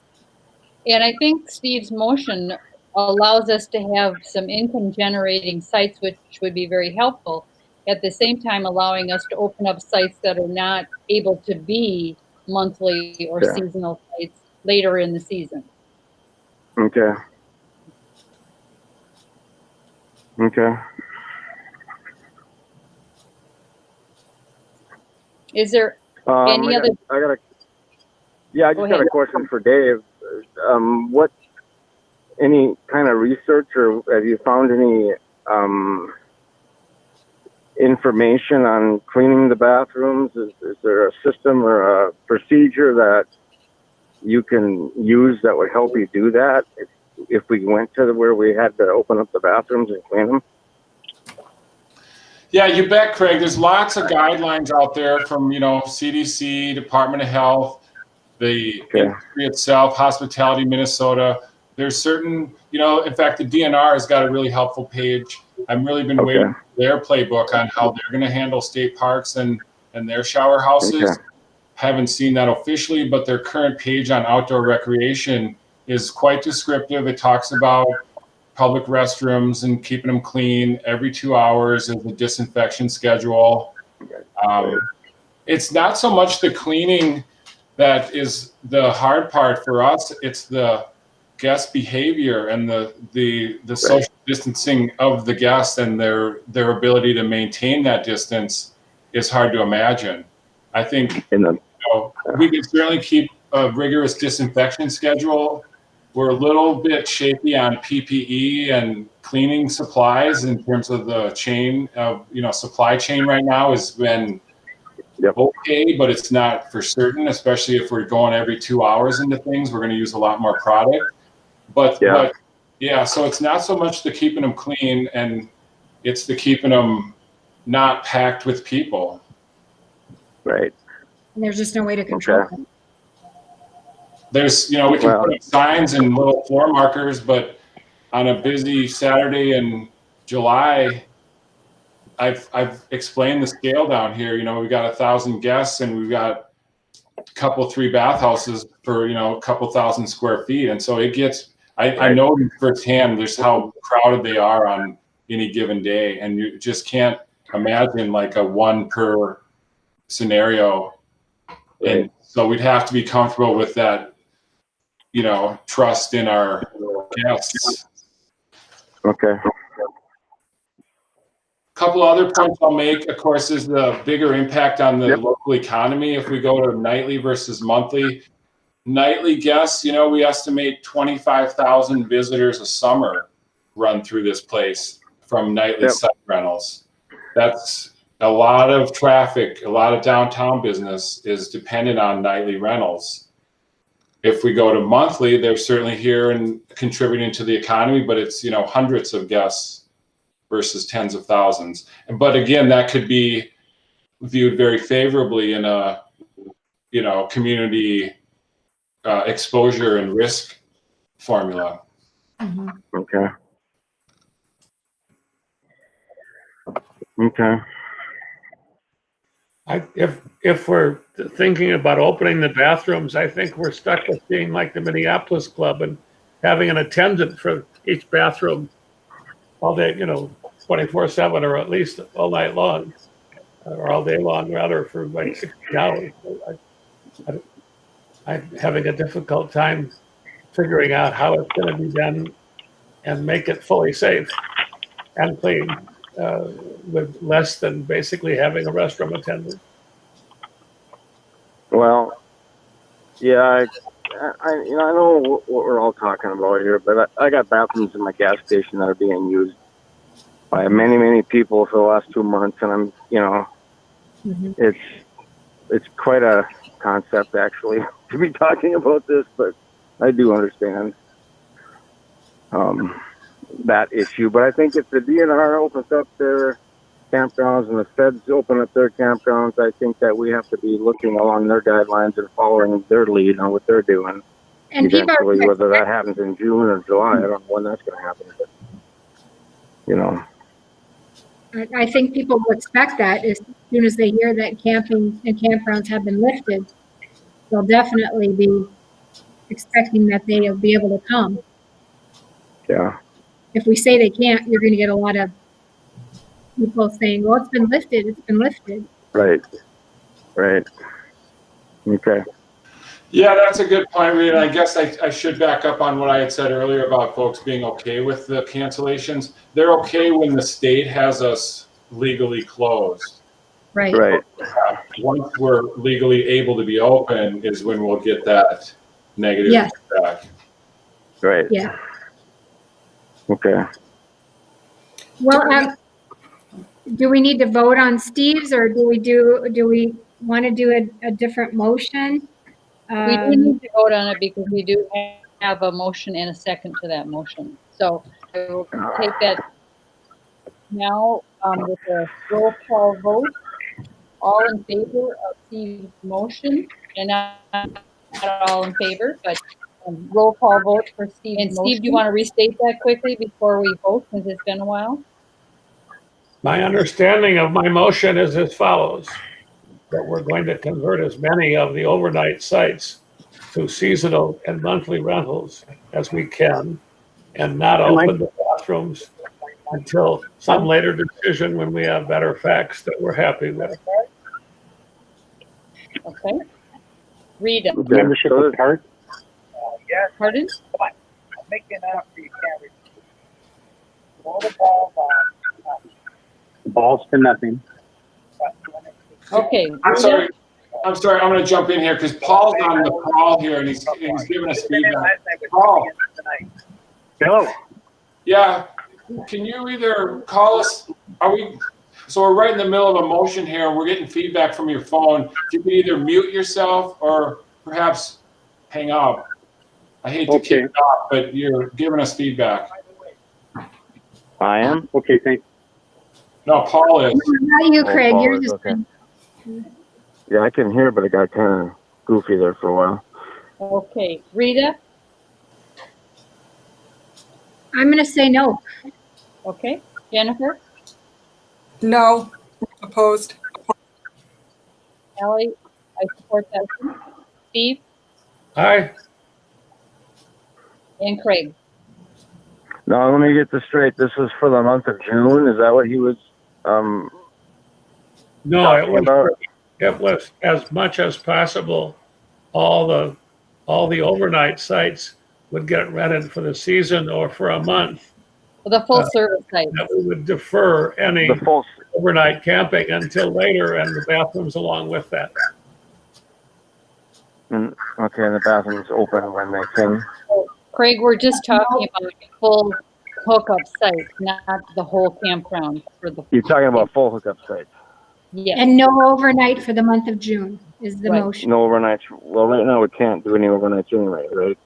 And I think Steve's motion allows us to have some income generating sites, which would be very helpful. At the same time, allowing us to open up sites that are not able to be monthly or Yeah. seasonal sites later in the season. okay. Okay. Is there any other? I got a, yeah, I Go just got ahead. a question for Dave. What, any kind of research or have you found any, information on cleaning the bathrooms? Is there a system or a procedure that you can use that would help you do that if we went to where we had to open up the bathrooms and clean them? Yeah, you bet, Craig. There's lots of guidelines out there from, CDC, Department of Health, the Okay. industry itself, Hospitality Minnesota. There's certain, in fact, the DNR has got a really helpful page. I've really been Okay. waiting for their playbook on how they're going to handle state parks and their shower houses. Okay. Haven't seen that officially, but their current page on outdoor recreation is quite descriptive. It talks about public restrooms and keeping them clean every 2 hours as a disinfection schedule. It's not so much the cleaning that is the hard part for us. It's the guest behavior and the social distancing of the guests and their ability to maintain that distance is hard to imagine. I think we can certainly keep a rigorous disinfection schedule. We're a little bit shaky on PPE and cleaning supplies in terms of the chain of, supply chain right now has been okay, but it's not for certain, especially if we're going every 2 hours into things, we're going to use a lot more product. But so it's not so much the keeping them clean and it's the keeping them not packed with people. Right. And there's just no way to control it. There's, we can put up signs and little floor markers, but on a busy Saturday in July, I've explained the scale down here. We've got 1,000 guests and we've got three bathhouses for, a couple thousand square feet. And so it gets, I know firsthand just how crowded they are on any given day. And you just can't imagine like a one per scenario. Right. And so we'd have to be comfortable with that, trust in our guests. Okay. Couple other points I'll make, of course, is the bigger impact on the local economy. If we go to nightly versus monthly, nightly guests, we estimate 25,000 visitors a summer run through this place from nightly site rentals. That's a lot of traffic, a lot of downtown business is dependent on nightly rentals. If we go to monthly, they're certainly here and contributing to the economy, but it's, hundreds of guests versus tens of thousands. But again, that could be viewed very favorably in a, community exposure and risk formula. Okay. Okay. If we're thinking about opening the bathrooms, I think we're stuck with being like the Minneapolis Club and having an attendant for each bathroom all day, 24/7 or at least all night long, or all day long rather, for like 60 hours. I'm having a difficult time figuring out how it's going to be done and make it fully safe and clean with less than basically having a restroom attendant. Well, yeah, I know what we're all talking about here, but I got bathrooms in my gas station that are being used by many, many people for the last 2 months, and I'm, it's quite a concept actually to be talking about this, but I do understand that issue. But I think if the DNR opens up their campgrounds and the feds open up their campgrounds, I think that we have to be looking along their guidelines and following their lead on what they're doing. And people are, eventually, whether that happens in June or July, I don't know when that's going to happen. But, I think people will expect that as soon as they hear that camping and campgrounds have been lifted, they'll definitely be expecting that they'll be able to come. yeah. If we say they can't, you're going to get a lot of people saying, well, it's been lifted, it's been lifted. Right. Okay. Yeah, that's a good point, Rita. I guess I should back up on what I had said earlier about folks being okay with the cancellations. They're okay when the state has us legally closed. Right. Once we're legally able to be open is when we'll get that negative feedback. Right. Yeah. Okay. Well, do we need to vote on Steve's, or do we want to do a different motion? We do need to vote on it because we do have a motion and a second to that motion. So I will take that now with a roll call vote. All in favor of Steve's motion, and not all in favor, but roll call vote for Steve. And Steve, do you want to restate that quickly before we vote, since it's been a while? My understanding of my motion is as follows: that we're going to convert as many of the overnight sites to seasonal and monthly rentals as we can, and not open the bathrooms until some later decision when we have better facts that we're happy with. Okay. Rita. Membership of card? Yes. Pardon? Come on. I'm making it up for you, Carrie. Roll the balls on. Balls for nothing. Okay. I'm sorry. I'm going to jump in here because Paul's on the call here and he's giving us feedback. Paul. Hello. Yeah. Can you either call us? So we're right in the middle of a motion here. We're getting feedback from your phone. If you can either mute yourself or perhaps hang up. I hate to keep it off, but you're giving us feedback. I am? Okay, thanks. No, Paul is. Not you, Craig. Paul You're is, just okay. Yeah, I can hear, but it got kind of goofy there for a while. Okay. Rita? I'm going to say no. Okay. Jennifer? No, opposed. Allie? I support that. Steve? Aye. And Craig? Now, let me get this straight. This was for the month of June. Is that what he was? No, it was as much as possible. All the overnight sites would get rented for the season or for a month. For the full service site. That we would defer any overnight camping until later, and the bathrooms along with that. Okay, and the bathroom's open when they can. Craig, we're just talking about full hookup sites, not the whole campground. You're talking about full hookup sites. Yes. And no overnight for the month of June is the motion. No overnights. Well, right now we can't do any overnights anyway, right?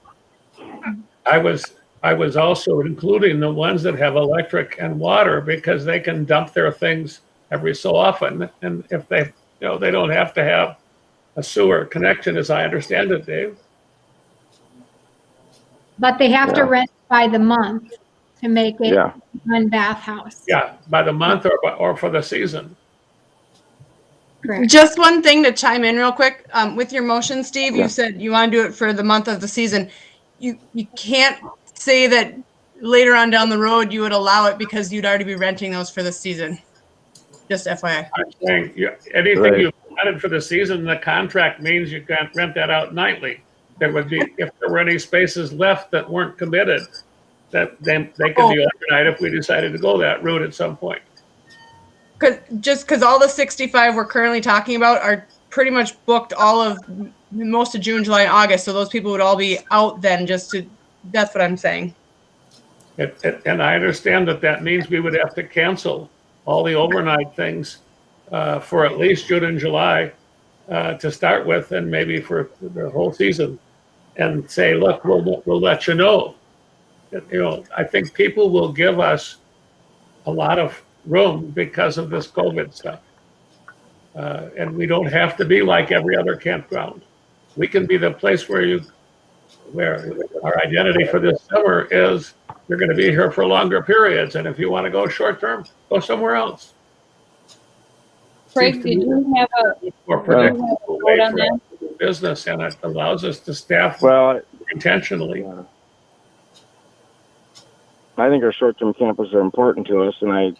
I was also including the ones that have electric and water because they can dump their things every so often, and if they don't have to have a sewer connection, as I understand it, Dave. But they have to rent by the month to make it one bathhouse. Yeah, by the month or for the season. Correct. Just one thing to chime in real quick. With your motion, Steve, you said you want to do it for the month of the season. You can't say that later on down the road you would allow it because you'd already be renting those for the season. Just FYI. I'm saying, anything Right. you've wanted for the season, the contract means you can't rent that out nightly. There would be, if there were any spaces left that weren't committed, that then they could be overnight if we decided to go that route at some point. Because all the 65 we're currently talking about are pretty much booked all of most of June, July, and August. So those people would all be out then. That's what I'm saying. And I understand that means we would have to cancel all the overnight things for at least June and July to start with, and maybe for the whole season, and say, look, we'll let you know. I think people will give us a lot of room because of this COVID stuff. And we don't have to be like every other campground. We can be the place where our identity for this summer is you're going to be here for longer periods. And if you want to go short term, go somewhere else. Craig, did you have a more predictable way on for that? us to do business, and it allows us to staff Well, intentionally. I think our short-term campers are important to us, and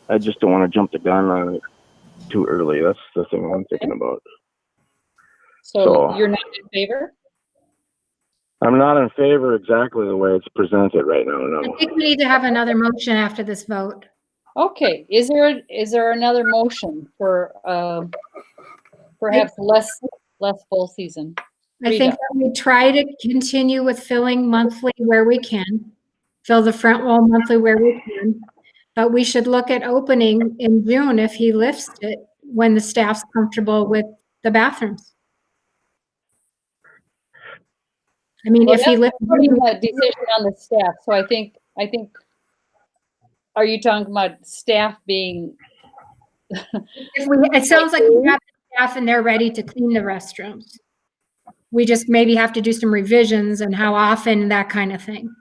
I just don't want to jump the gun on it too early. That's the thing I'm thinking about. So you're not in favor? I'm not in favor exactly the way it's presented right now, I no. think we need to have another motion after this vote. Okay, is there another motion for perhaps less full season? I think that we try to continue with filling monthly where we can, fill the front wall monthly where we can, but we should look at opening in June if he lifts it when the staff's comfortable with the bathrooms. I mean, if he lifts putting that decision on the staff, so I think, are you talking about staff being? It sounds like we have the staff and they're ready to clean the restrooms. We just maybe have to do some revisions and how often, that kind of thing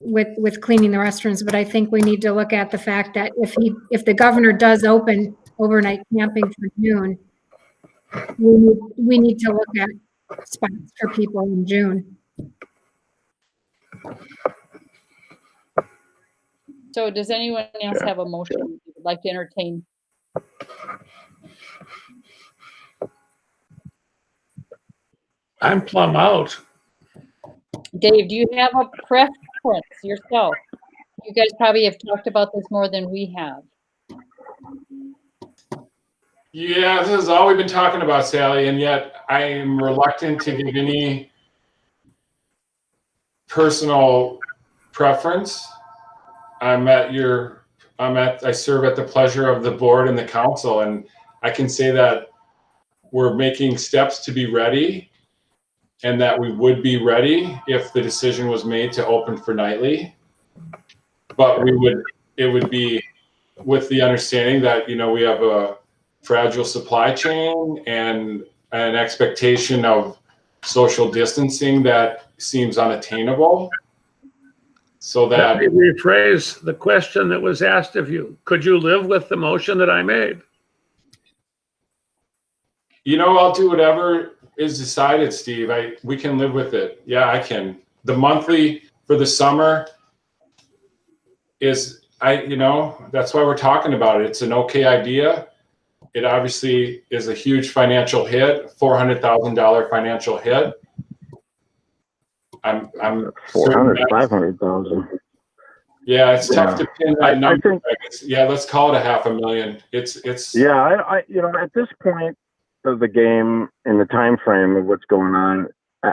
with cleaning the restrooms. But I think we need to look at the fact that if the governor does open overnight camping for June, we need to look at spots for people in June. So does anyone else have a motion you would like to entertain? I'm plumb out. Dave, do you have a preference yourself? You guys probably have talked about this more than we have. Yeah, this is all we've been talking about, Sally, and yet I am reluctant to give any personal preference. I serve at the pleasure of the board and the council, and I can say that we're making steps to be ready, and that we would be ready if the decision was made to open for nightly. But it would be with the understanding that, we have a fragile supply chain and an expectation of social distancing that seems unattainable. So that. Let me rephrase the question that was asked of you. Could you live with the motion that I made? I'll do whatever is decided, Steve. We can live with it. Yeah, I can. The monthly for the summer is, that's why we're talking about it. It's an okay idea. It obviously is a huge financial hit, $400,000 financial hit. I'm 400, 500,000. Yeah, it's tough to pin that number. I let's call it $500,000. It's. Yeah, I at this point of the game in the time frame of what's going on,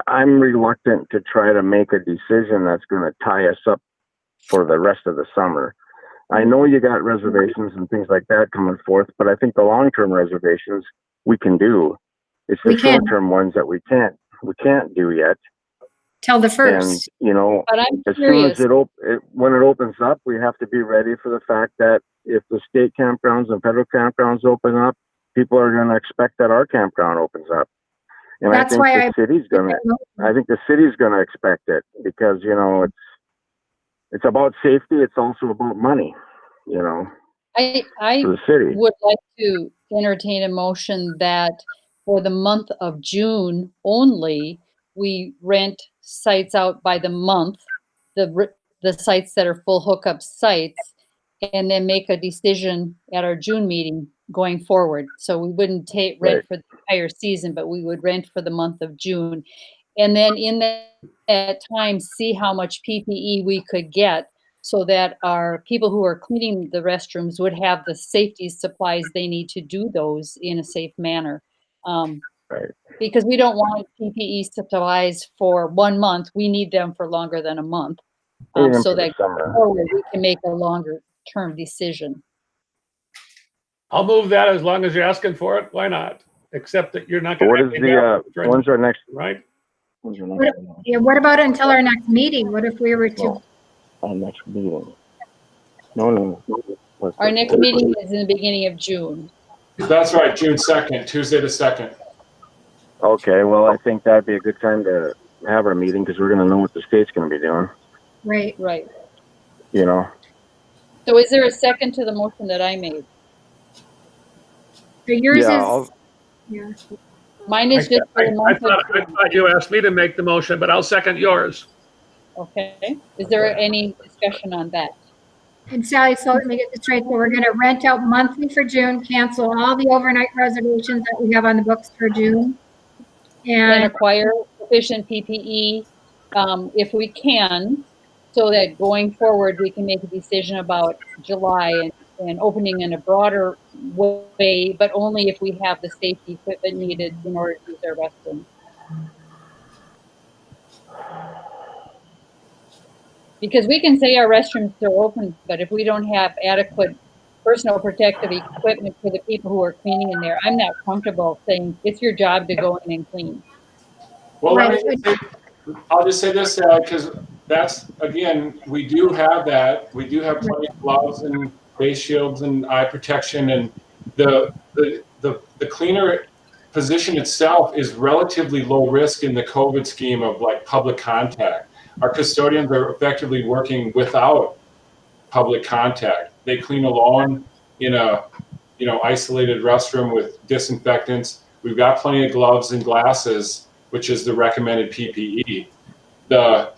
I'm reluctant to try to make a decision that's going to tie us up for the rest of the summer. I know you got reservations and things like that coming forth, but I think the long-term reservations we can do. It's the short-term ones that we can't do yet. Till the first. And, but I'm as curious. soon as when it opens up, we have to be ready for the fact that if the state campgrounds and federal campgrounds open up, people are going to expect that our campground opens up. And That's why I think the city's going to expect it because, it's about safety. It's also about money, I for the city. would like to entertain a motion that for the month of June only, we rent sites out by the month the sites that are full hookup sites, and then make a decision at our June meeting going forward. So we wouldn't rent Right. for the entire season, but we would rent for the month of June. And then in that time, see how much PPE we could get so that our people who are cleaning the restrooms would have the safety supplies they need to do those in a safe manner. Right. Because we don't want PPE supplies for 1 month. We need them for longer than a month. Even So for the that summer. forward, we can make a longer term decision. I'll move that as long as you're asking for it. Why not? Except that you're not But going what is the, when's our next, right? when's our next, What, yeah, what about until our next meeting? What if we were to, no, our next meeting? No. Our next meeting is in the beginning of June. That's right, June 2nd, Tuesday the 2nd. Okay, well, I think that'd be a good time to have our meeting because we're going to know what the state's going to be doing, right? Right. you know? So is there a second to the motion that I made? So yours Yeah, is, yeah. Mine is just for the I month of thought you asked me to make the motion, but I'll second yours. Okay. Is there any discussion on that? And Sally, so let me get this right. So we're going to rent out monthly for June, cancel all the overnight reservations that we have on the books for June. And And acquire sufficient PPE if we can, so that going forward, we can make a decision about July and opening in a broader way, but only if we have the safety equipment needed in order to use our restrooms. Because we can say our restrooms are open, but if we don't have adequate personal protective equipment for the people who are cleaning in there, I'm not comfortable saying it's your job to go in and clean. Well, right, I'll just say this, Sally, because that's, again, we do have that. We do have plenty of gloves and face shields and eye protection, and the cleaner position itself is relatively low risk in the COVID scheme of like public contact. Our custodians are effectively working without public contact. They clean alone in a isolated restroom with disinfectants. We've got plenty of gloves and glasses, which is the recommended PPE. The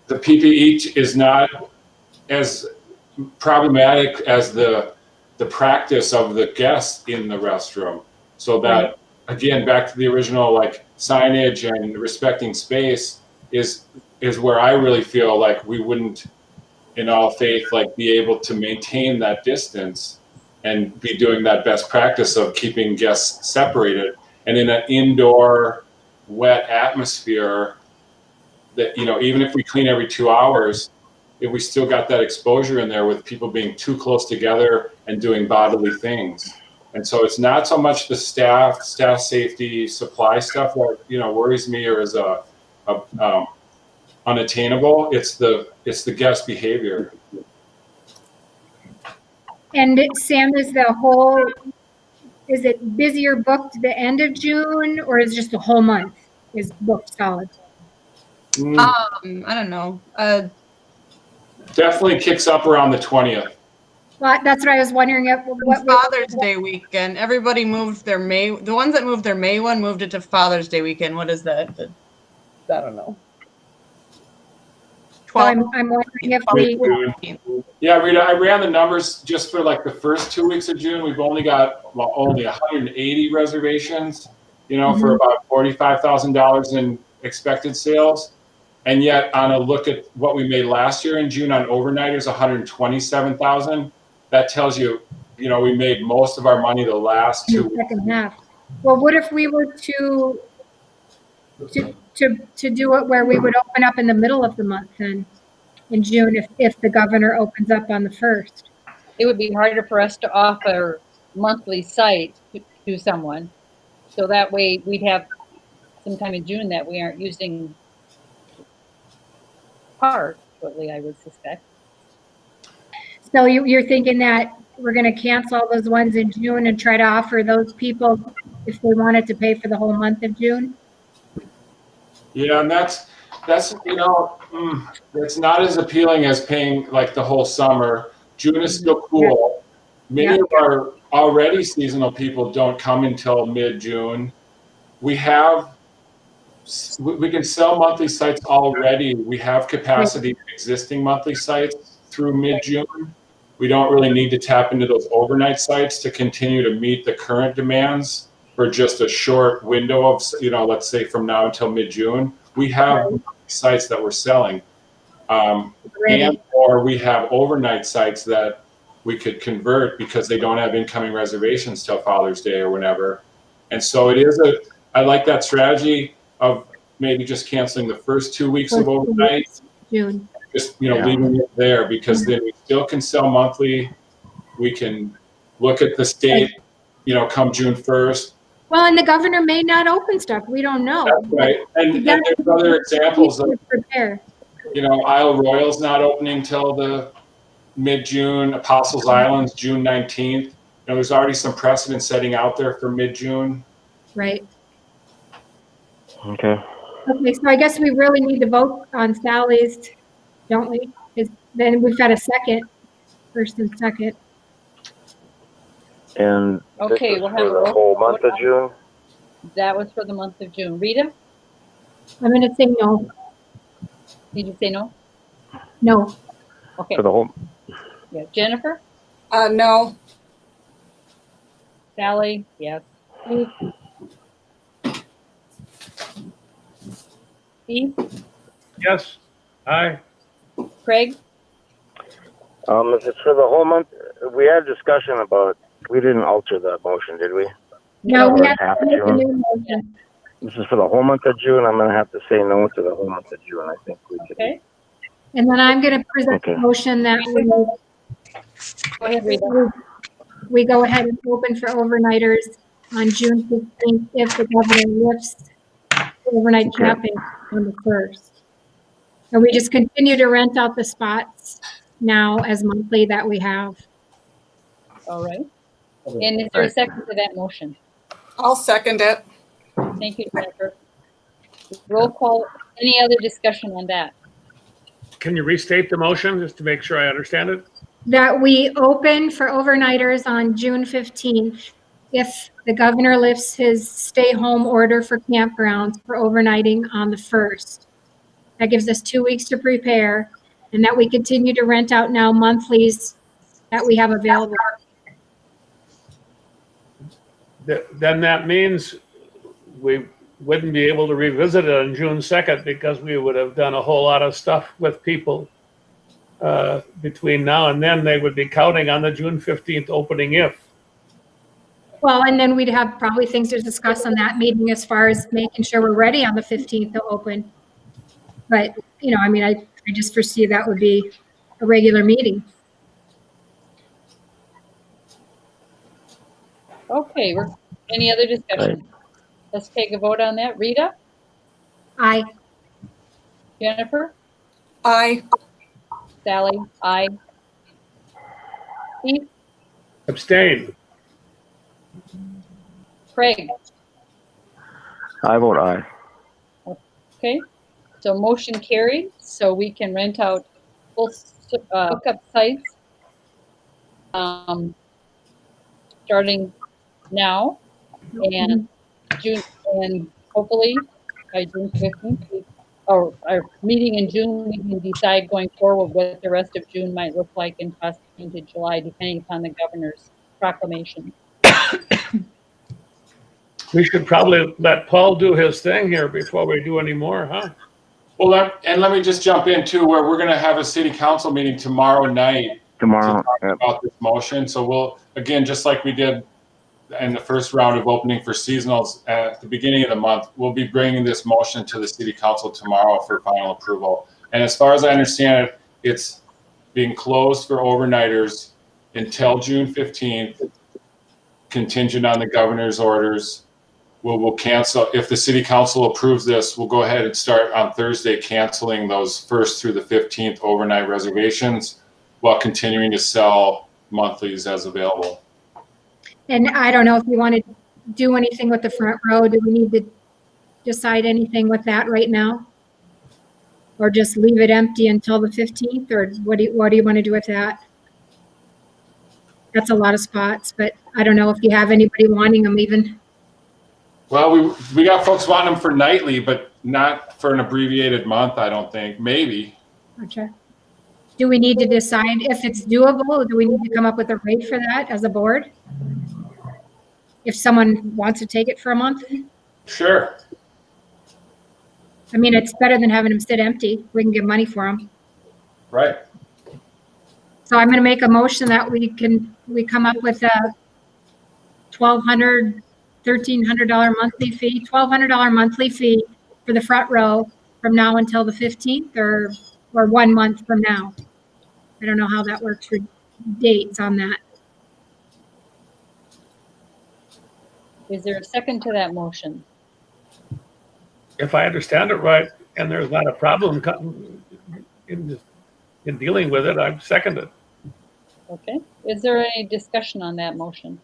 PPE is not as problematic as the practice of the guests in the restroom. So that, again, back to the original, like, signage and respecting space is where I really feel like we wouldn't, in all faith, like, be able to maintain that distance and be doing that best practice of keeping guests separated. And in an indoor wet atmosphere, that, even if we clean every 2 hours, if we still got that exposure in there with people being too close together and doing bodily things. And so it's not so much the staff safety, supply stuff that, worries me or is unattainable. It's the guest behavior. And Sam, is it busier booked the end of June, or is just the whole month is booked solid? I don't know. Definitely kicks up around the 20th. Well, that's what I was wondering. What Father's Day weekend? Everybody moved their May. The ones that moved their May one moved it to Father's Day weekend. What is that? I don't know. I'm wondering if we. Yeah, Rita, I ran the numbers just for like the first 2 weeks of June. We've only got only 180 reservations, for about $45,000 in expected sales. And yet, on a look at what we made last year in June on overnighters, 127,000. That tells you, we made most of our money the last 2 weeks. Second half. Well, what if we were to do it where we would open up in the middle of the month then, in June, if the governor opens up on the 1st? It would be harder for us to offer monthly site to someone. So that way we'd have some time in June that we aren't using partly, I would suspect. So you're thinking that we're going to cancel all those ones in June and try to offer those people if they wanted to pay for the whole month of June? Yeah, and that's it's not as appealing as paying like the whole summer. June is still cool. Many of our already seasonal people don't come until mid-June. We have we can sell monthly sites already. We have capacity in existing monthly sites through mid-June. We don't really need to tap into those overnight sites to continue to meet the current demands for just a short window of, let's say from now until mid-June. We have sites that we're selling. And or we have overnight sites that we could convert because they don't have incoming reservations till Father's Day or whenever. And so I like that strategy of maybe just canceling the first 2 weeks of overnight. June. Just, leaving it there because then we still can sell monthly. We can look at the state, come June 1st. Well, and the governor may not open stuff. We don't know. That's right. And there's other examples of, prepare. Isle Royale's not opening till the mid-June, Apostles Island's June 19th. There's already some precedent setting out there for mid-June. Right. Okay. Okay, so I guess we really need to vote on Sally's, don't we? 'Cause then we've got a second, first and second. And Okay, this we'll is have for a the whole month of June? That was for the month of June. Rita, I'm going to say no. did you say no? No. Okay. For the whole, Yeah. Jennifer, No. Sally, yes. Steve, Yes. Aye. Craig, if it's for the whole month, we had discussion about, we didn't alter that motion, did we? No, we Or have half to make a June? new motion. This is for the whole month of June. I'm gonna have to say no to the whole month of June. I think we could. okay. And then I'm going to present Okay. a motion that Go ahead, Rita. we go ahead and open for overnighters on June 15th if the governor lifts overnight Okay. camping on the 1st. And we just continue to rent out the spots now as monthly that we have. All right. And is there a second to that motion? I'll second it. Thank you, Jennifer. Roll call. Any other discussion on that? Can you restate the motion just to make sure I understand it? That we open for overnighters on June 15th if the governor lifts his stay-home order for campgrounds for overnighting on the 1st. That gives us 2 weeks to prepare, and that we continue to rent out now monthlies that we have available. Then that means we wouldn't be able to revisit it on June 2nd because we would have done a whole lot of stuff with people between now and then. They would be counting on the June 15th opening if. Well, and then we'd have probably things to discuss on that meeting as far as making sure we're ready on the 15th to open. But, I just foresee that would be a regular meeting. Okay, any other discussion? Let's take a vote on that. Rita, Aye. Jennifer, Aye. Sally, aye. Steve, Abstain. Craig, I vote aye. okay. So motion carried, so we can rent out full hookup sites starting now and June, and hopefully by June 15th, or our meeting in June, we can decide going forward what the rest of June might look like and possibly into July, depending upon the governor's proclamation. We should probably let Paul do his thing here before we do any more, huh? Well, and let me just jump in too, where we're going to have a city council meeting tomorrow night Tomorrow. to talk Yep. about this motion. So we'll, again, just like we did in the first round of opening for seasonals at the beginning of the month, we'll be bringing this motion to the city council tomorrow for final approval. And as far as I understand it, it's being closed for overnighters until June 15th, contingent on the governor's orders. We'll cancel, if the city council approves this, we'll go ahead and start on Thursday canceling those 1st through the 15th overnight reservations while continuing to sell monthlies as available. And I don't know if you want to do anything with the front row. Do we need to decide anything with that right now? Or just leave it empty until the 15th? Or what do you want to do with that? That's a lot of spots, but I don't know if you have anybody wanting them even. Well, we got folks wanting them for nightly, but not for an abbreviated month, I don't think. Maybe. Gotcha. Do we need to decide if it's doable? Do we need to come up with a rate for that as a board? If someone wants to take it for a month? Sure. I mean, it's better than having them sit empty. We can give money for them. Right. So I'm going to make a motion that we come up with a $1,200, $1,300 monthly fee, $1,200 monthly fee for the front row from now until the 15th or 1 month from now. I don't know how that works for dates on that. Is there a second to that motion? If I understand it right, and there's not a problem in dealing with it, I second it. Okay. Is there any discussion on that motion?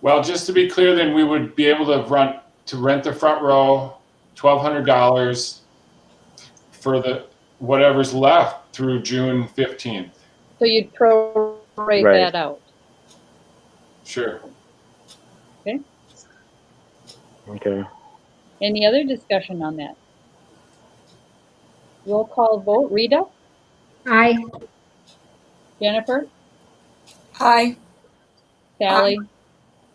Well, just to be clear, then we would be able to rent the front row, $1,200 for the whatever's left through June 15th. So you'd prorate that out. Sure. Okay. Okay. Any other discussion on that? Roll call vote. Rita? Aye. Jennifer? Hi. Sally?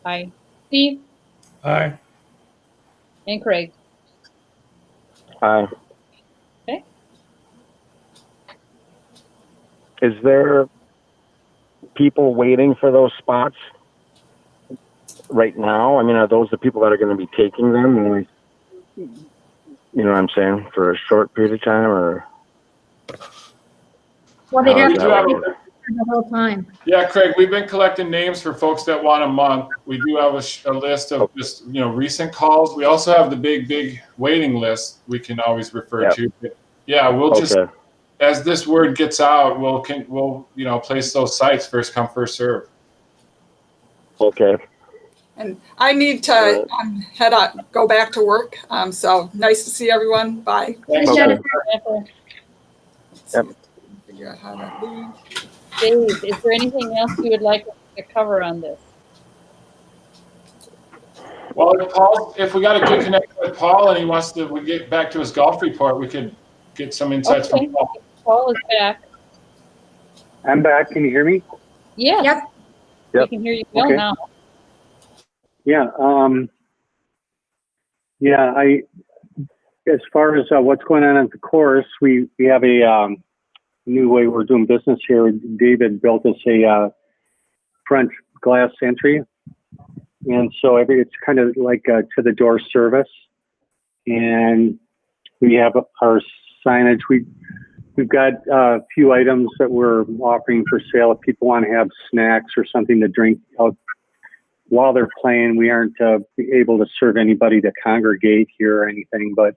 Aye. Steve? Aye. And Craig? Aye. Okay. Is there people waiting for those spots right now? I mean, are those the people that are going to be taking them? Or, you know what I'm saying? For a short period of time, or? Well, they'd have to have wait the whole time. Yeah, Craig, we've been collecting names for folks that want a month. We do have a list of just, recent calls. We also have the big waiting list we can always refer to. But yeah, we'll just, as this word gets out, we'll place those sites first come, first serve. Okay. And I need to head out, go back to work. So nice to see everyone. Bye. Thanks, Jennifer. Yep. Figure out how to leave. Dave, is there anything else you would like to cover on this? Well, if we got a good connection with Paul and he wants to get back to his golf report, we could get some insights from Paul. Paul is back. I'm back. Can you hear me? Yes. Yep. We can hear you well now. Yeah. As far as what's going on at the course, we have a new way we're doing business here. David built us a front glass entry, and so it's kind of like a to the door service. And we have our signage. We've got a few items that we're offering for sale. If people want to have snacks or something to drink out while they're playing, we aren't able to serve anybody to congregate here or anything, but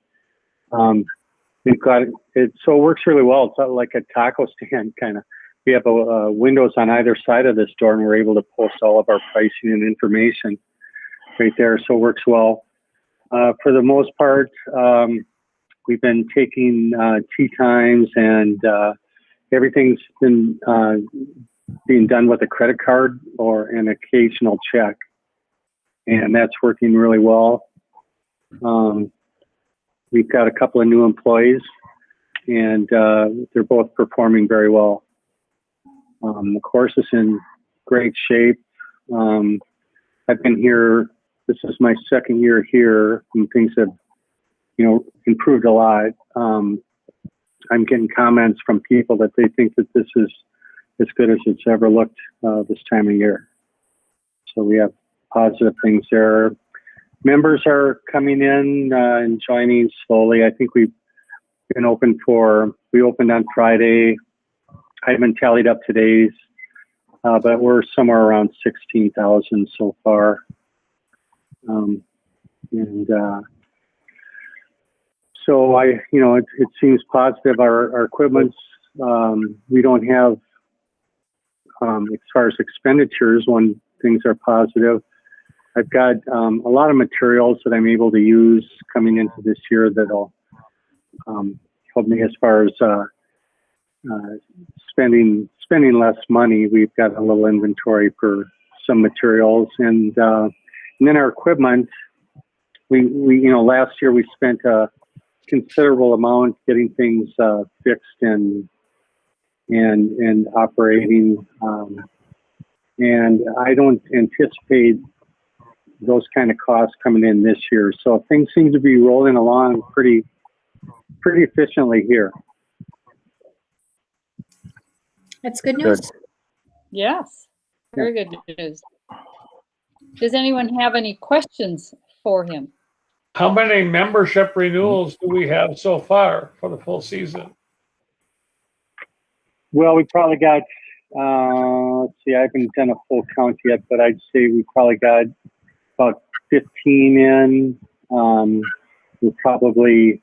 we've got it. So it works really well. It's like a taco stand kind of. We have windows on either side of this door, and we're able to post all of our pricing and information right there. So it works well. For the most part, we've been taking tea times, and everything's been being done with a credit card or an occasional check, and that's working really well. We've got a couple of new employees, and they're both performing very well. The course is in great shape. I've been here, this is my second year here, and things have, improved a lot. I'm getting comments from people that they think that this is as good as it's ever looked this time of year. So we have positive things there. Members are coming in and joining slowly. I think we've been open we opened on Friday. I haven't tallied up today's, but we're somewhere around 16,000 so far. So it seems positive. Our equipment's, we don't have, as far as expenditures, when things are positive, I've got a lot of materials that I'm able to use coming into this year that'll help me as far as spending less money. We've got a little inventory for some materials, and then our equipment. last year we spent a considerable amount getting things fixed and operating. And I don't anticipate those kind of costs coming in this year. So things seem to be rolling along pretty efficiently here. That's good news. Yes, very good news. Does anyone have any questions for him? How many membership renewals do we have so far for the full season? Well, we probably got, let's see, I haven't done a full count yet, but I'd say we probably got about 15 in. We're probably,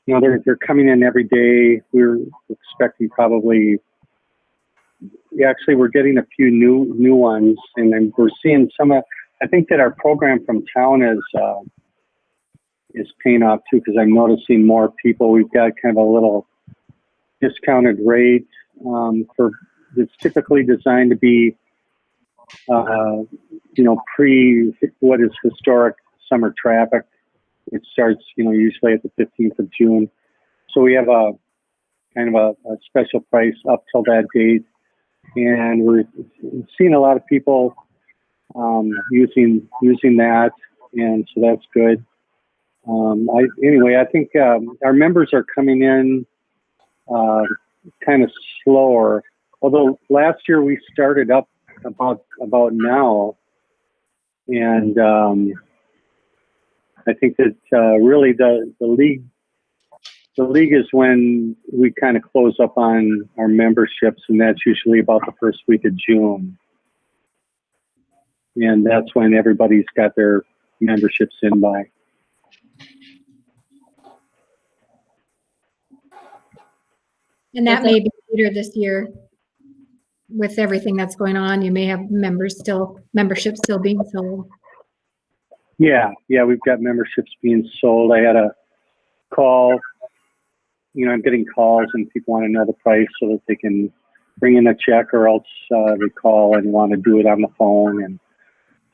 they're coming in every day. We're expecting probably, actually, we're getting a few new ones, and then we're seeing I think that our program from town is paying off too, because I'm noticing more people. We've got kind of a little discounted rate it's typically designed to be pre what is historic summer traffic. It starts usually at the 15th of June, so we have a kind of a special price up till that date, and we're seeing a lot of people using that, and so that's good. I think our members are coming in kind of slower. Although last year we started up about now, and I think that really the league is when we kind of close up on our memberships, and that's usually about the first week of June, and that's when everybody's got their memberships in by. And that may be later this year with everything that's going on. You may have memberships still being sold. Yeah, we've got memberships being sold. I had a call, I'm getting calls and people want to know the price so that they can bring in a check, or else they call and want to do it on the phone. And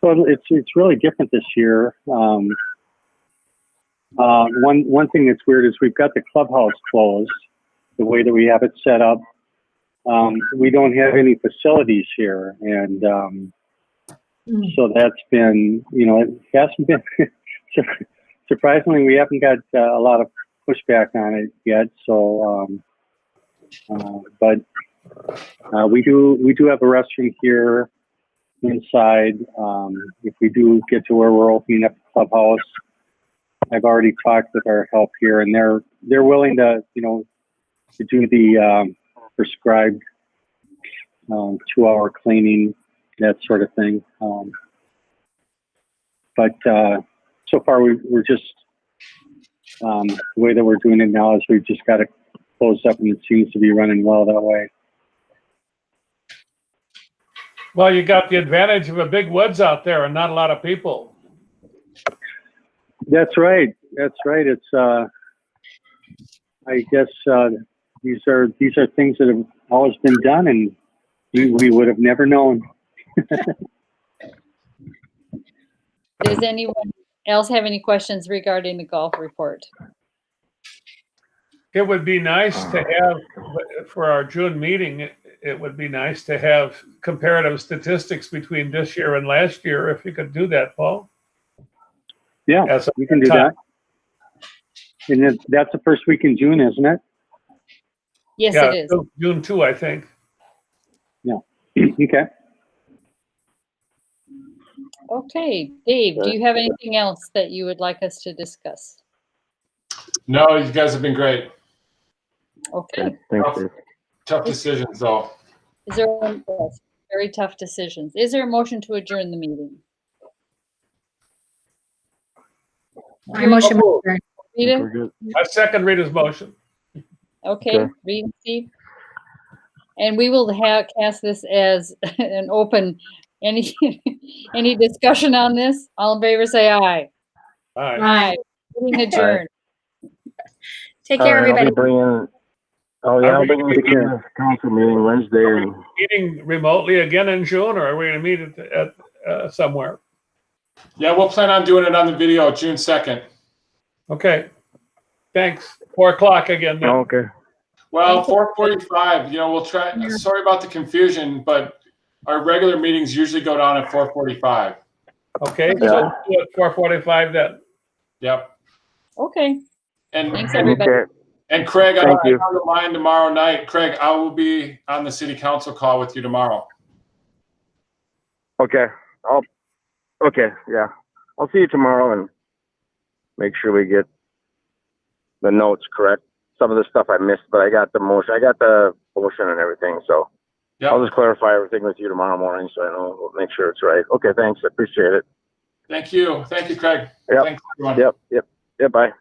so it's really different this year. One thing that's weird is we've got the clubhouse closed. The way that we have it set up, we don't have any facilities here, and so that's been, it hasn't been surprisingly, we haven't got a lot of pushback on it yet. So, but we do have a restroom here inside. If we do get to where we're opening up the clubhouse, I've already talked with our help here, and they're willing to to do the prescribed 2-hour cleaning, that sort of thing. But so far we're just, the way that we're doing it now is we've just got it closed up, and it seems to be running well that way. Well, you got the advantage of a big woods out there and not a lot of people. That's right. It's, I guess, these are things that have always been done, and we would have never known. Does anyone else have any questions regarding the golf report? It would be nice to have, for our June meeting, it would be nice to have comparative statistics between this year and last year, if you could do that, Paul. Yeah, we can do that. And that's the first week in June, isn't it? Yes, it is. June 2, I think. Yeah. Okay. Okay, Dave, do you have anything else that you would like us to discuss? No, you guys have been great. Okay. Tough decisions, though. Is there very tough decisions? Is there a motion to adjourn the meeting? My motion. Rita? I second Rita's motion. Okay, Rita, Steve. And we will cast this as an open. Any discussion on this? All in favor, say aye. Aye. Aye. Meeting adjourned. Take care, everybody. I'll bring the council meeting Wednesday. Meeting remotely again in June, or are we going to meet at somewhere? Yeah, we'll plan on doing it on the video June 2nd. Okay. Thanks. 4 o'clock again. Then. Okay. Well, 4:45, we'll try. Sorry about the confusion, but our regular meetings usually go down at 4:45. Okay. So we'll do it 4:45 then. Yep. Okay. And, Thanks, and, everybody. Okay. and Craig, Thank I'm you. on the line tomorrow night. Craig, I will be on the city council call with you tomorrow. Okay. Okay. Yeah. I'll see you tomorrow and make sure we get the notes correct. Some of the stuff I missed, but I got the motion. I got the motion and everything. So Yep. I'll just clarify everything with you tomorrow morning, so I know. We'll make sure it's right. Okay. Thanks. I appreciate it. Thank you. Thank you, Craig. Yep. Thanks, everyone. Yep. Bye.